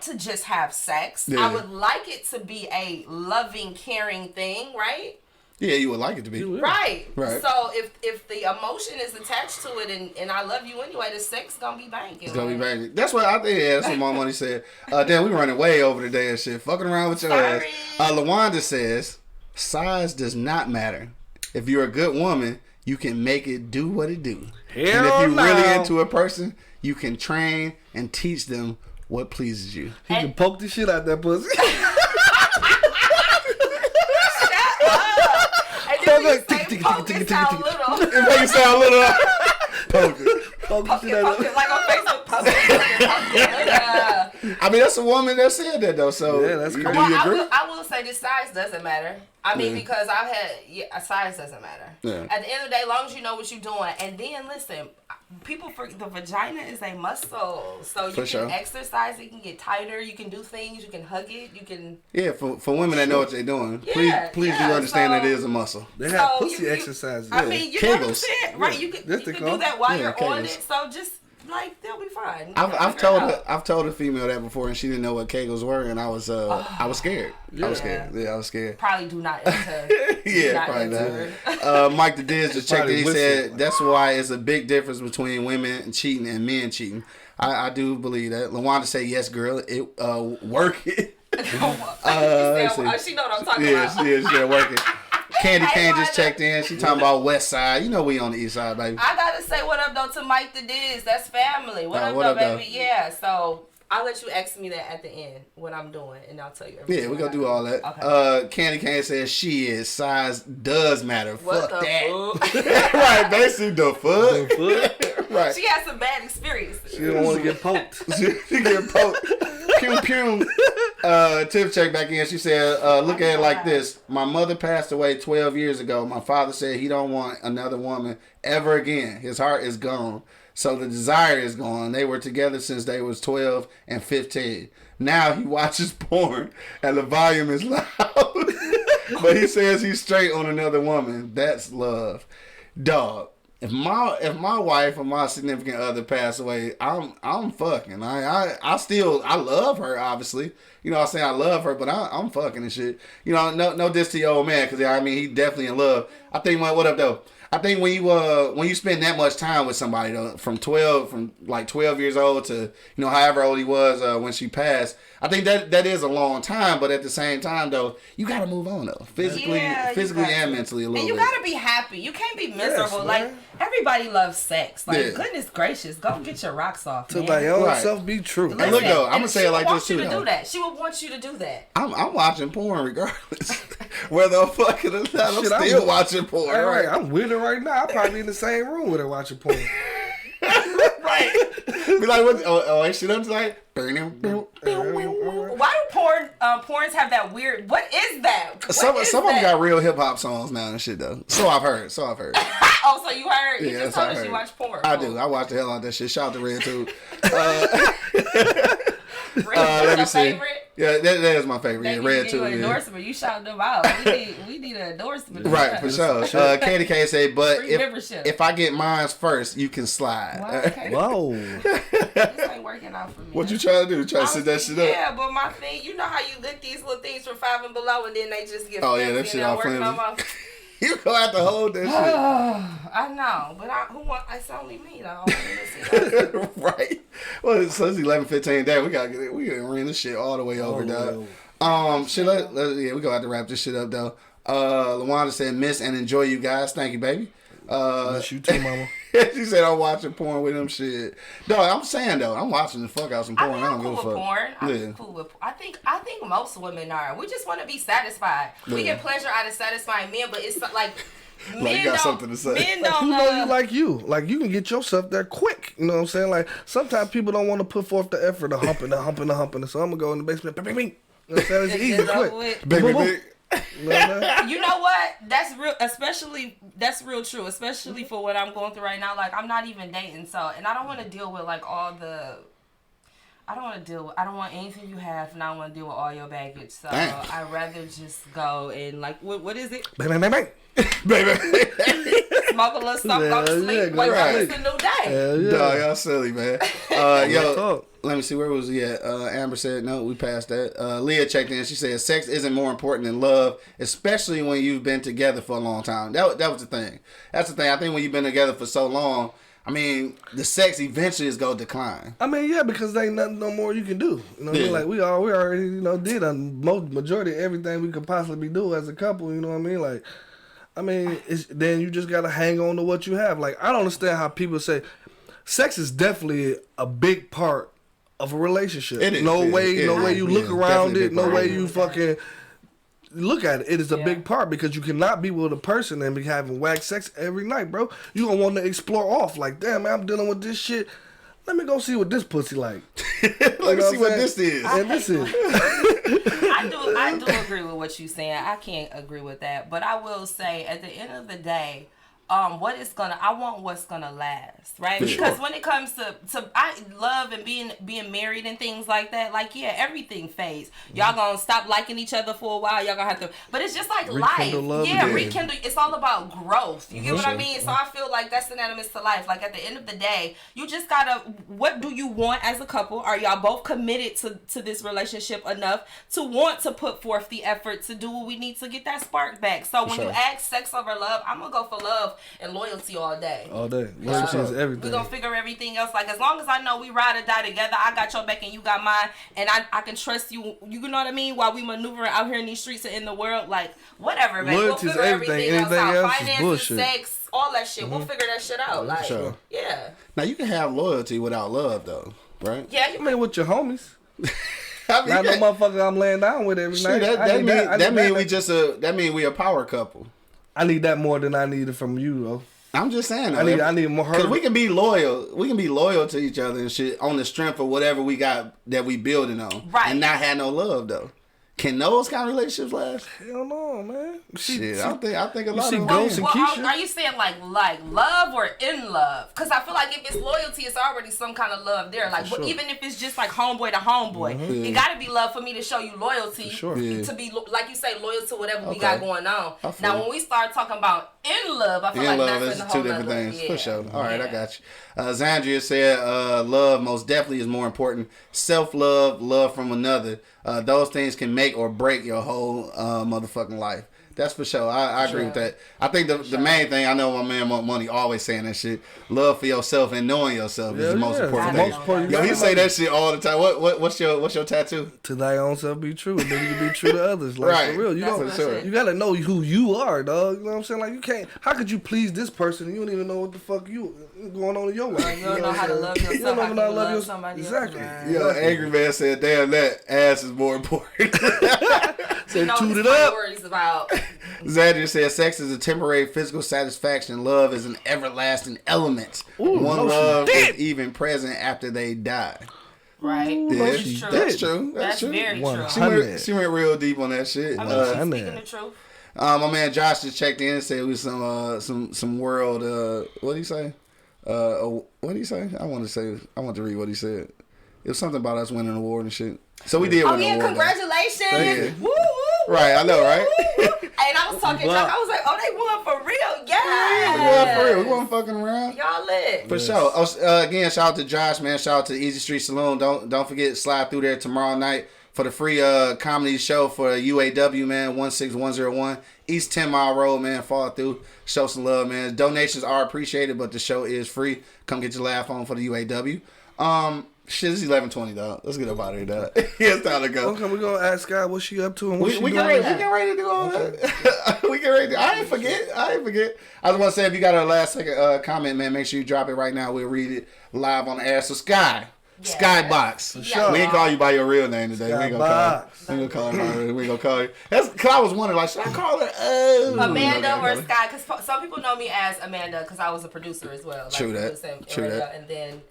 to just have sex. Yeah. I would like it to be a loving, caring thing, right? Yeah, you would like it to be. Right. So if the emotion is attached to it and I love you anyway, the sex gonna be banging. It's gonna be banging. That's what I think. Yeah, that's what my money said. Damn, we running way over today and shit. Fucking around with your ass. LaWanda says, size does not matter. If you're a good woman, you can make it do what it do. And if you're really into a person, you can train and teach them what pleases you. He can poke the shit out that pussy. It makes it sound little. Poke it. Like on Facebook. Poke it. I mean, that's a woman that said that though. So yeah, that's crazy. Do you agree? I will say this: size doesn't matter. I mean, because I've had size doesn't matter. Yeah. At the end of the day, as long as you know what you're doing, and then listen, the vagina is a muscle, so you can exercise. It can get tighter. You can do things. You can hug it. You can. Yeah, for women that know what they're doing, please do understand that it is a muscle. They have pussy exercises. I mean, you know what I'm saying, right? You can do that while you're Kegels. On it. So just. Like they'll be fine. I've told a female that before, and she didn't know what Kegels were, and I was scared. I was scared. Yeah, I was scared. Probably do not enter. Probably not. Mike the Diz just checked in. He said that's why it's a big difference between women cheating and men cheating. I do believe that. LaWanda said yes, girl. Work it. She know what I'm talking about. Yeah, she work it. Candy Cane just checked in. She talking about West Side. You know we on the East Side, baby. I gotta say what up though to Mike the Diz. That's family. What up, baby? Yeah. So I'll let you ask me that at the end what I'm doing, and I'll tell you everything. Yeah, we're gonna do all that. Okay. Candy Cane says size does matter. What fuck the that. Right, basically the fuck. Right. She had some bad experiences. She don't want to get poked. She get poked. Pew pew. Tiff checked back in. She said, look at it like this. My mother passed away 12 years ago. My father said he don't want another woman ever again. His heart is gone. So the desire is gone. They were together since they was 12 and 15. Now he watches porn and the volume is loud. But he says he's straight on another woman. That's love. Dog. If my wife or my significant other pass away, I'm fucking. I love her, obviously. You know what I'm saying? I love her, but I'm fucking and shit. You know, no diss to your old man, because I mean he definitely in love. I think what up though? I think when you spend that much time with somebody though, from 12 years old to however old he was when she passed, I think that is a long time. But at the same time though, you gotta move on though, physically and mentally a little bit. And you gotta be happy. You can't be miserable. Like everybody loves sex. Like goodness gracious, go get your rocks off. To my own self be true. Listen, and look though, I'm gonna say it like this too. She would want you to do that. She would want you to do that. I'm watching porn regardless, whether I'm fucking or not. I'm still watching porn. Right, I'm with her right now. I'm probably in the same room with her watching porn. Right. Be like, what? Oh, ain't shit up tonight? Why do porns have that weird? What is that? Some of them got real hip hop songs now and shit though. So I've heard. Oh, so you heard? You just told us you watch porn. I do. I watch the hell out of that shit. Shout out to Red Tube. Let me see. Favorite? Yeah, that is my favorite. Yeah, Red Tube. An endorsement. You shout them out. We need an endorsement. Right, for sure. Candy Cane say, but if I get mine first, you can slide. Well, okay. Whoa. This ain't working out for me. What you trying to do? Try to sit that shit up? Yeah, but my thing, you know how you lick these little things from 5 and below, and then they just get that shit all flimsy. You gonna have to hold that shit. I know, but it's only me though. Right. Well, so it's 11:15 day. We gotta ring this shit all the way over, dog. We gonna have to wrap this shit up though. LaWanda said, miss and enjoy you guys. Thank you, baby. Miss you too, mama. She said I'm watching porn with them shit. Dog, I'm saying though, I'm watching the fuck out some porn. I don't give a fuck. I'm cool with porn. I think most women are. We just want to be satisfied. Yeah. We get pleasure out of satisfying men, but it's like like you got something to say. Men don't you like you. Like you can get yourself there quick. You know what I'm saying? Like sometimes people don't want to put forth the effort of humping. So I'm gonna go in the basement. Bing, bing, bing. You know what I'm saying? It's easy, quick. Bing. You know what? That's real. That's real true. Especially for what I'm going through right now. Like I'm not even dating, and I don't want to deal with like all the. I don't want anything you have, and I don't want to deal with all your baggage. So I'd rather just go and like, what is it? Bang, bang, bang, bang. Baby. Smoke a little something, go to sleep, wake up, it's a new day. Dog, y'all silly, man. Yo, let me see, where was he at? Amber said, no, we passed that. Leah checked in. She said, sex isn't more important than love, especially when you've been together for a long time. That was the thing. That's the thing. I think when you've been together for so long, I mean, the sex eventually is going to decline. I mean, yeah, because there ain't nothing no more you can do. You know what I mean? Like, we already, did a majority of everything we could possibly do as a couple, you know what I mean? Like, I mean, then you just got to hang on to what you have. Like, I don't understand how people say, sex is definitely a big part of a relationship. It is. No way you look around it, no way you fucking look at it. It is a big part because you cannot be with a person and be having whack sex every night, bro. You gonna want to explore off. Like, damn, man, I'm dealing with this shit. Let me go see what this pussy like. Let me see what this is. And this is. I do agree with what you're saying. I can't agree with that, but I will say at the end of the day, I want what's gonna last, right? Because when it comes to I love and being married and things like that, like everything fades. Y'all gonna stop liking each other for a while. Y'all gonna have to, but it's just like rekindle life. Rekindle. It's all about growth. You get what I mean? So I feel like that's synonymous to life. Like at the end of the day, you just gotta. What do you want as a couple? Are y'all both committed to this relationship enough to want to put forth the effort to do what we need to get that spark back? So when you ask sex over love, I'm gonna go for love and loyalty all day. All day. Loyalty is everything. We're gonna figure everything else. Like as long as I know we ride or die together, I got your back and you got mine, and I can trust you. You know what I mean? While we maneuvering out here in these streets and in the world, like whatever, man. Loyalty We'll figure everything else out. Finances, sex, all that shit. We'll figure that shit out. Like Now you can have loyalty without love, though, right? Yeah. I mean, with your homies. I mean, not no motherfucker I'm laying down with every night. That mean we a power couple. I need that more than I needed from you, though. I'm just saying. I need more. Because we can be loyal. We can be loyal to each other and shit on the strength of whatever we got that we building on, right? And not have no love though. Can those kind of relationships last? Hell no, man. I think a lot of Ghost and Keisha. Are you saying like love or in love? Because I feel like if it's loyalty, it's already some kind of love there. Like even if it's just like homeboy to homeboy, it got to be love for me to show you loyalty. To be like you say, loyal to whatever we got going on. Now when we start talking about in love, I feel like that's a whole two different things. Yeah. For sure. All right, I got you. Zandria said, love most definitely is more important. Self-love, love from another. Those things can make or break your whole motherfucking life. That's for sure. I agree with that. I think the main thing, I know my man Money always saying that shit. Love for yourself and knowing yourself is the most important thing. Yo, he say that shit all the time. What's your tattoo? To thy own self be true, and then you can be true to others. Like, right. For real. You gotta know who you are, dog. You know what I'm saying? Like you can't. How could you please this person and you don't even know what the fuck you going on in your life? You don't know how to love yourself. You don't know how to love somebody exactly. else. Yo, Angry Man said, "Damn, that ass is more important." Said, toot it up. Zadria said, sex is a temporary physical satisfaction. Love is an everlasting element. Love is even present after they die. Right. Yeah, that's true. That's very true. She went real deep on that shit. I mean, she's speaking the truth. My man Josh just checked in and said it was some world. What did he say? What did he say? I want to read what he said. It was something about us winning an award and shit. So we did win an award. Congratulations! Woo, woo, right, I know, right? And I was talking junk. I was like, oh, they won for real. Yeah. We won for real. We weren't fucking around. Y'all lit. For sure. Again, shout out to Josh, man. Shout out to Easy Street Saloon. Don't forget, slide through there tomorrow night for the free comedy show for UAW, man. 16101 East 10 Mile Road, man. Fall through. Show some love, man. Donations are appreciated, but the show is free. Come get your laugh on for the UAW. Shit, it's 11:20, dog. Let's get up out of here, dog. It's time to go. Okay, we're going to ask Skaii what she up to and what she doing. We get ready to do all that. We get ready to I ain't forget. I just want to say, if you got a last second comment, man, make sure you drop it right now. We'll read it live on the air. So, Skaii. Yeah. Skaii Boxx. Sure. We ain't call you by your real name today. We ain't gonna call you. We ain't gonna call you. That's because I was wondering, like, should I call her Amanda or Skaii? Because some people know me as Amanda because I was a producer as well. Like, True that. And then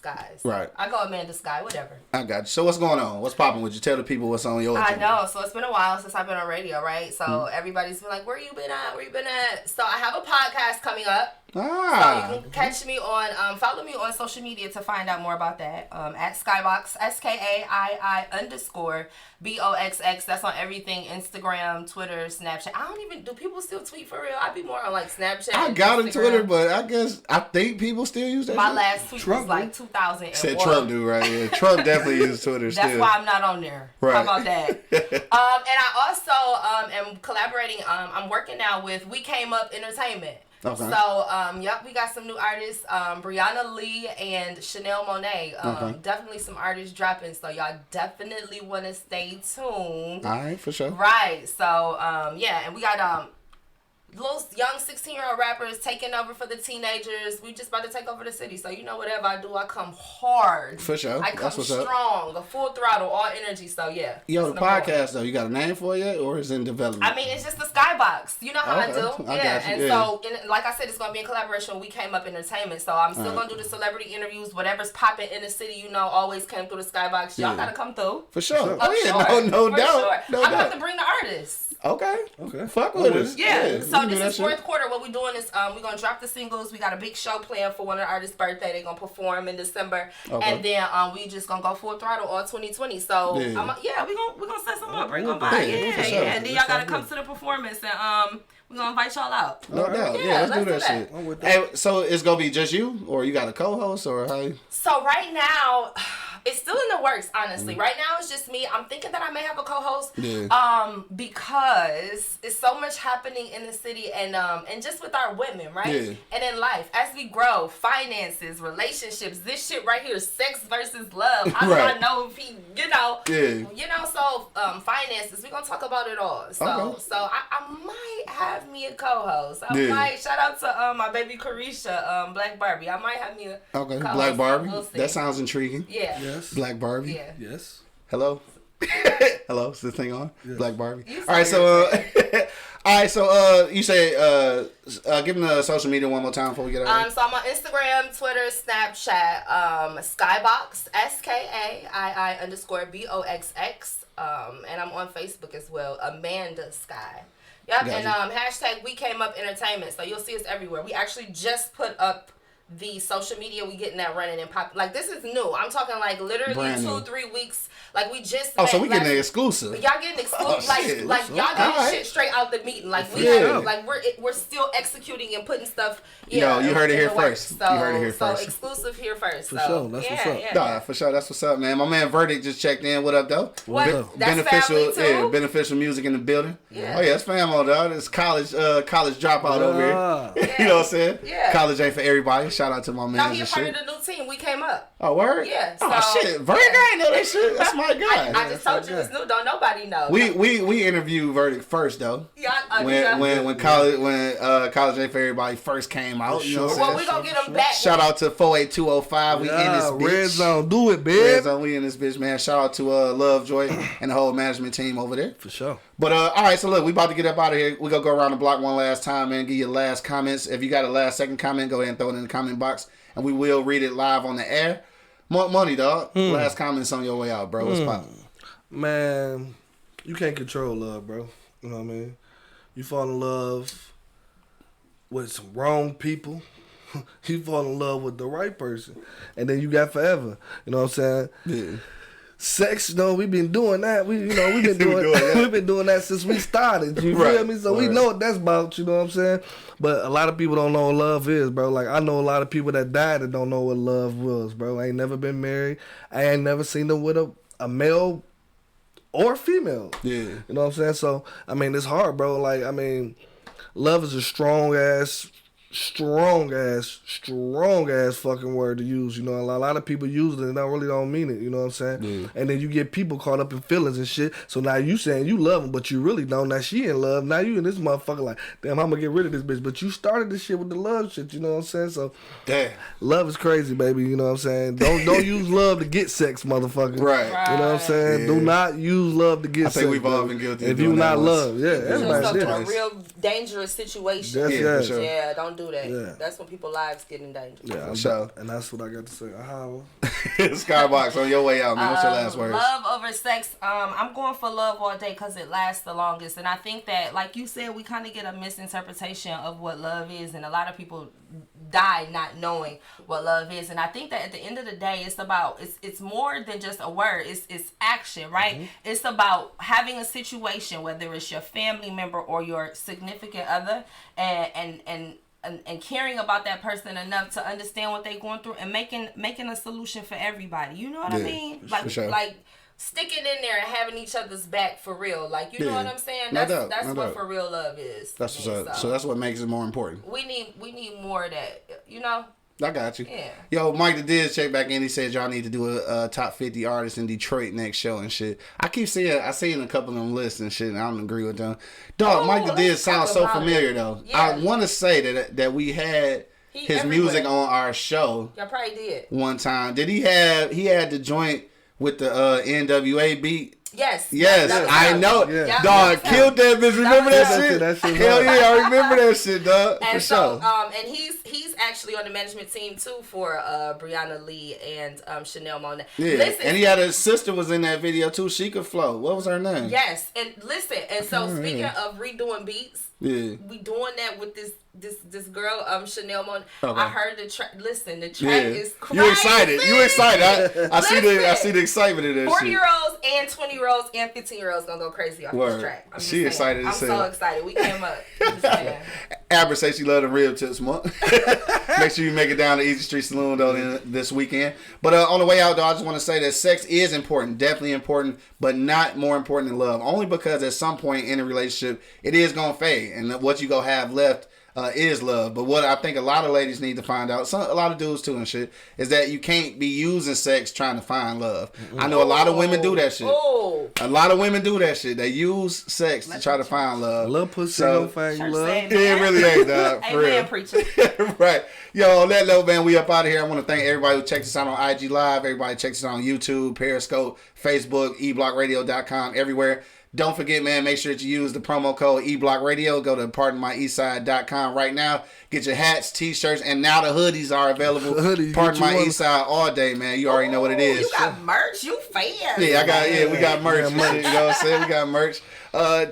Skaii. Right. I go Amanda Skaii, whatever. I got you. So what's going on? What's popping? Would you tell the people what's on your agenda? I know. So it's been a while since I've been on radio, right? So everybody's been like, where you been at? Where you been at? So I have a podcast coming up. So you can catch me on, follow me on social media to find out more about that. At Skybox, SKAII_BOXX. That's on everything, Instagram, Twitter, Snapchat. Do people still tweet for real? I'd be more on like Snapchat. I got a Twitter, but I think people still use that. My last tweet was like 2001. Said Trump do, right? Yeah. Trump definitely uses Twitter still. That's why I'm not on there. Right. How about that? And I also am collaborating. I'm working now with We Came Up Entertainment. Okay. So, we got some new artists, Brianna Lee and Chanel Monet. Definitely some artists dropping, so y'all definitely want to stay tuned. All right, for sure. Right, so, and we got little young 16-year-old rappers taking over for the teenagers. We just about to take over the city, so whatever I do, I come hard. For sure. I come strong, a full throttle, all energy, so yeah. Yo, the podcast, though, you got a name for it yet, or is it in development? I mean, it's just the Skybox. You know how I do? I got you. So, like I said, it's going to be in collaboration. We Came Up Entertainment, so I'm still going to do the celebrity interviews. Whatever's popping in the city, always came through the Skybox. Y'all got to come through. For sure. No doubt. No I'm doubt. about to bring the artists. Okay. Okay. Fuck with us. Yeah. So this is fourth quarter. What we're doing is we're gonna drop the singles. We got a big show planned for one of the artists' birthday. They're gonna perform in December, and then we just gonna go full throttle all 2020. So we're gonna set some up. Bring them by. Yeah. And then y'all gotta come to the performance, and we're gonna invite y'all out. No doubt. Yeah, let's do that shit. I'm with that. Hey, so it's gonna be just you, or you got a co-host, or how? So right now, it's still in the works, honestly. Right now, it's just me. I'm thinking that I may have a co-host, because it's so much happening in the city, and just with our women, right? Yeah. And in life, as we grow, finances, relationships, this shit right here, sex versus love. How do I know if he, so finances. We're gonna talk about it all. So, I might have me a co-host. I might shout out to my baby Carisha, Black Barbie. I might have me a co-host. Black Barbie. That sounds intriguing. Yeah. Yes. Black Barbie. Yeah. Yes. Hello. Hello. Is this thing on? Yes. Black Barbie. All right. So, you say give them the social media one more time before we get out. So I'm on Instagram, Twitter, Snapchat, Skyboxx, SKAII_BOXX, and I'm on Facebook as well, Amanda Skaii. Yep, and hashtag We Came Up Entertainment. So you'll see us everywhere. We actually just put up the social media. We getting that running and pop. Like, this is new. I'm talking like literally 2-3 weeks. Like, we just. Oh, so we getting an exclusive. Y'all getting exclusive. Like y'all getting shit straight out the meeting. Like we're still executing and putting stuff. Yeah, you heard it here first. So, you heard it here first. So exclusive here first. For sure, that's what's up. Nah, for sure, that's what's up, man. My man Verdict just checked in. What up, though? That's beneficial, family too. Beneficial music in the building. Yeah. Oh yeah, it's family, dog. It's college dropout over here. You know what I'm saying? Yeah. College ain't for everybody. Shout out to my man. Now he a part of the new team. We came up. Oh, word? Yeah. Oh shit, Verdict, I ain't know that shit. That's my guy. I just told you it's new. Don't nobody know. We interviewed Verdict first though. Yeah. When college ain't for everybody first came out. You know what I'm saying? Well, we gonna get them back. Shout out to 48205. We in this bitch. Red Zone, do it, babe. Red Zone, we in this bitch, man. Shout out to Lovejoy and the whole management team over there. For sure. But all right, so look, we about to get up out of here. We gonna go around the block one last time, man. Give your last comments. If you got a second comment, go ahead and throw it in the comment box, and we will read it live on the air. Money, dog. Last comments on your way out, bro. What's poppin'? Man, you can't control love, bro. You know what I mean? You fall in love with some wrong people. You fall in love with the right person. And then you got forever. You know what I'm saying? Yeah. Sex, we've been doing that. We've been doing that since we started. You feel me? So we know what that's about, you know what I'm saying? But a lot of people don't know what love is, bro. Like, I know a lot of people that died that don't know what love was, bro. I ain't never been married. I ain't never seen them with a male or female. Yeah. You know what I'm saying? So, I mean, it's hard, bro. Like, I mean, love is a strong ass fucking word to use. You know, a lot of people use it and I really don't mean it. You know what I'm saying? Yeah. And then you get people caught up in feelings and shit. So now you saying you love them, but you really don't. Now she in love. Now you and this motherfucker like, damn, I'm gonna get rid of this bitch. But you started this shit with the love shit. You know what I'm saying? So, damn, love is crazy, baby. You know what I'm saying? Don't use love to get sex, motherfucker. Right. You know what I'm saying? Yeah. Do not use love to get sex. I think we've all been guilty. If you not love, everybody did. A real dangerous situation. Sure. Yeah, don't do that. Yeah. That's when people's lives get in danger. Yeah, sure. And that's what I got to say. Skyboxx, on your way out, man. What's your last words? Love over sex. I'm going for love all day because it lasts the longest. And I think that, like you said, we kind of get a misinterpretation of what love is. And a lot of people die not knowing what love is. And I think that at the end of the day, it's more than just a word. It's action, right? Mm-hmm. It's about having a situation, whether it's your family member or your significant other, and caring about that person enough to understand what they're going through and making a solution for everybody. You know what I mean? Like, sure. Like sticking in there and having each other's back for real. Like, you know what I'm saying? That's what for real love is. That's what's up. So that's what makes it more important. We need more of that, you know? I got you. Yeah. Yo, Mike the Diz check back in. He said y'all need to do a top 50 artists in Detroit next show and shit. I seen a couple of them lists and shit, and I don't agree with them. Dog, Mike the Diz sounds so familiar though. Yeah. I want to say that we had his music on our show. Y'all probably did. One time. Did he had the joint with the NWA beat? Yes. Yes, I know. Yeah. Dog, killed that bitch. Remember that shit? That shit Hell yeah, I remember that shit, dog. And for so, sure. and he's actually on the management team too for Brianna Lee and Chanel Monáe. Yeah, Listen, and he had a sister was in that video too. She could flow. What was her name? Yes, and listen, and so speaking of redoing beats, Yeah. we doing that with this girl, Chanel Monáe. Okay. I heard the track. Listen, the track is crazy. You excited? You excited? I see the excitement in that 40-year-olds and 20-year-olds and 15-year-olds gonna go crazy off this track. I'm She excited I'm as hell. so excited. We came up. I'm just saying. Amber says she loved the rib tips month. Make sure you make it down to Easy Street Saloon though this weekend. But on the way out though, I just want to say that sex is important, definitely important, but not more important than love. Only because at some point in a relationship, it is gonna fade, and what you gonna have left is love. But what I think a lot of ladies need to find out, a lot of dudes too and shit, is that you can't be using sex trying to find love. I know a lot of women do that shit. A lot of women do that shit. They use sex to try to find love. Love pussy don't find you love. It really ain't, dog. For real. Preacher. Right. Yo, on that note, man, we up out of here. I want to thank everybody who checks us out on IG Live. Everybody checks us out on YouTube, Periscope, Facebook, eblockradio.com, everywhere. Don't forget, man, make sure that you use the promo code eblockradio. Go to pardonmyeastside.com right now. Get your hats, t-shirts, and now the hoodies are available. Pardon My Eastside all day, man. You already know what it is. You got merch. You fan. Yeah, we got merch. You know what I'm saying? We got merch.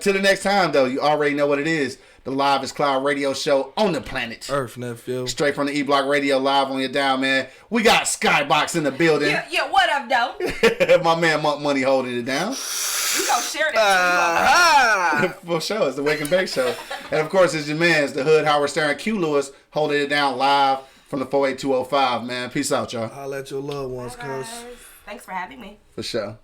Till the next time, though, you already know what it is. The Live is Cloud radio show on the planet Earth, nephew. Straight from the E-Block Radio live on your dial, man. We got Skybox in the building. Yeah, what up, though? My man Monk Money holding it down. You gonna share that. For sure. It's the Wake and Bake Show. And of course, it's your man, it's the Hood Howard Stern Q Lewis holding it down live from the 48205, man. Peace out, y'all. I'll let your loved ones, cuz. Thanks for having me. For sure.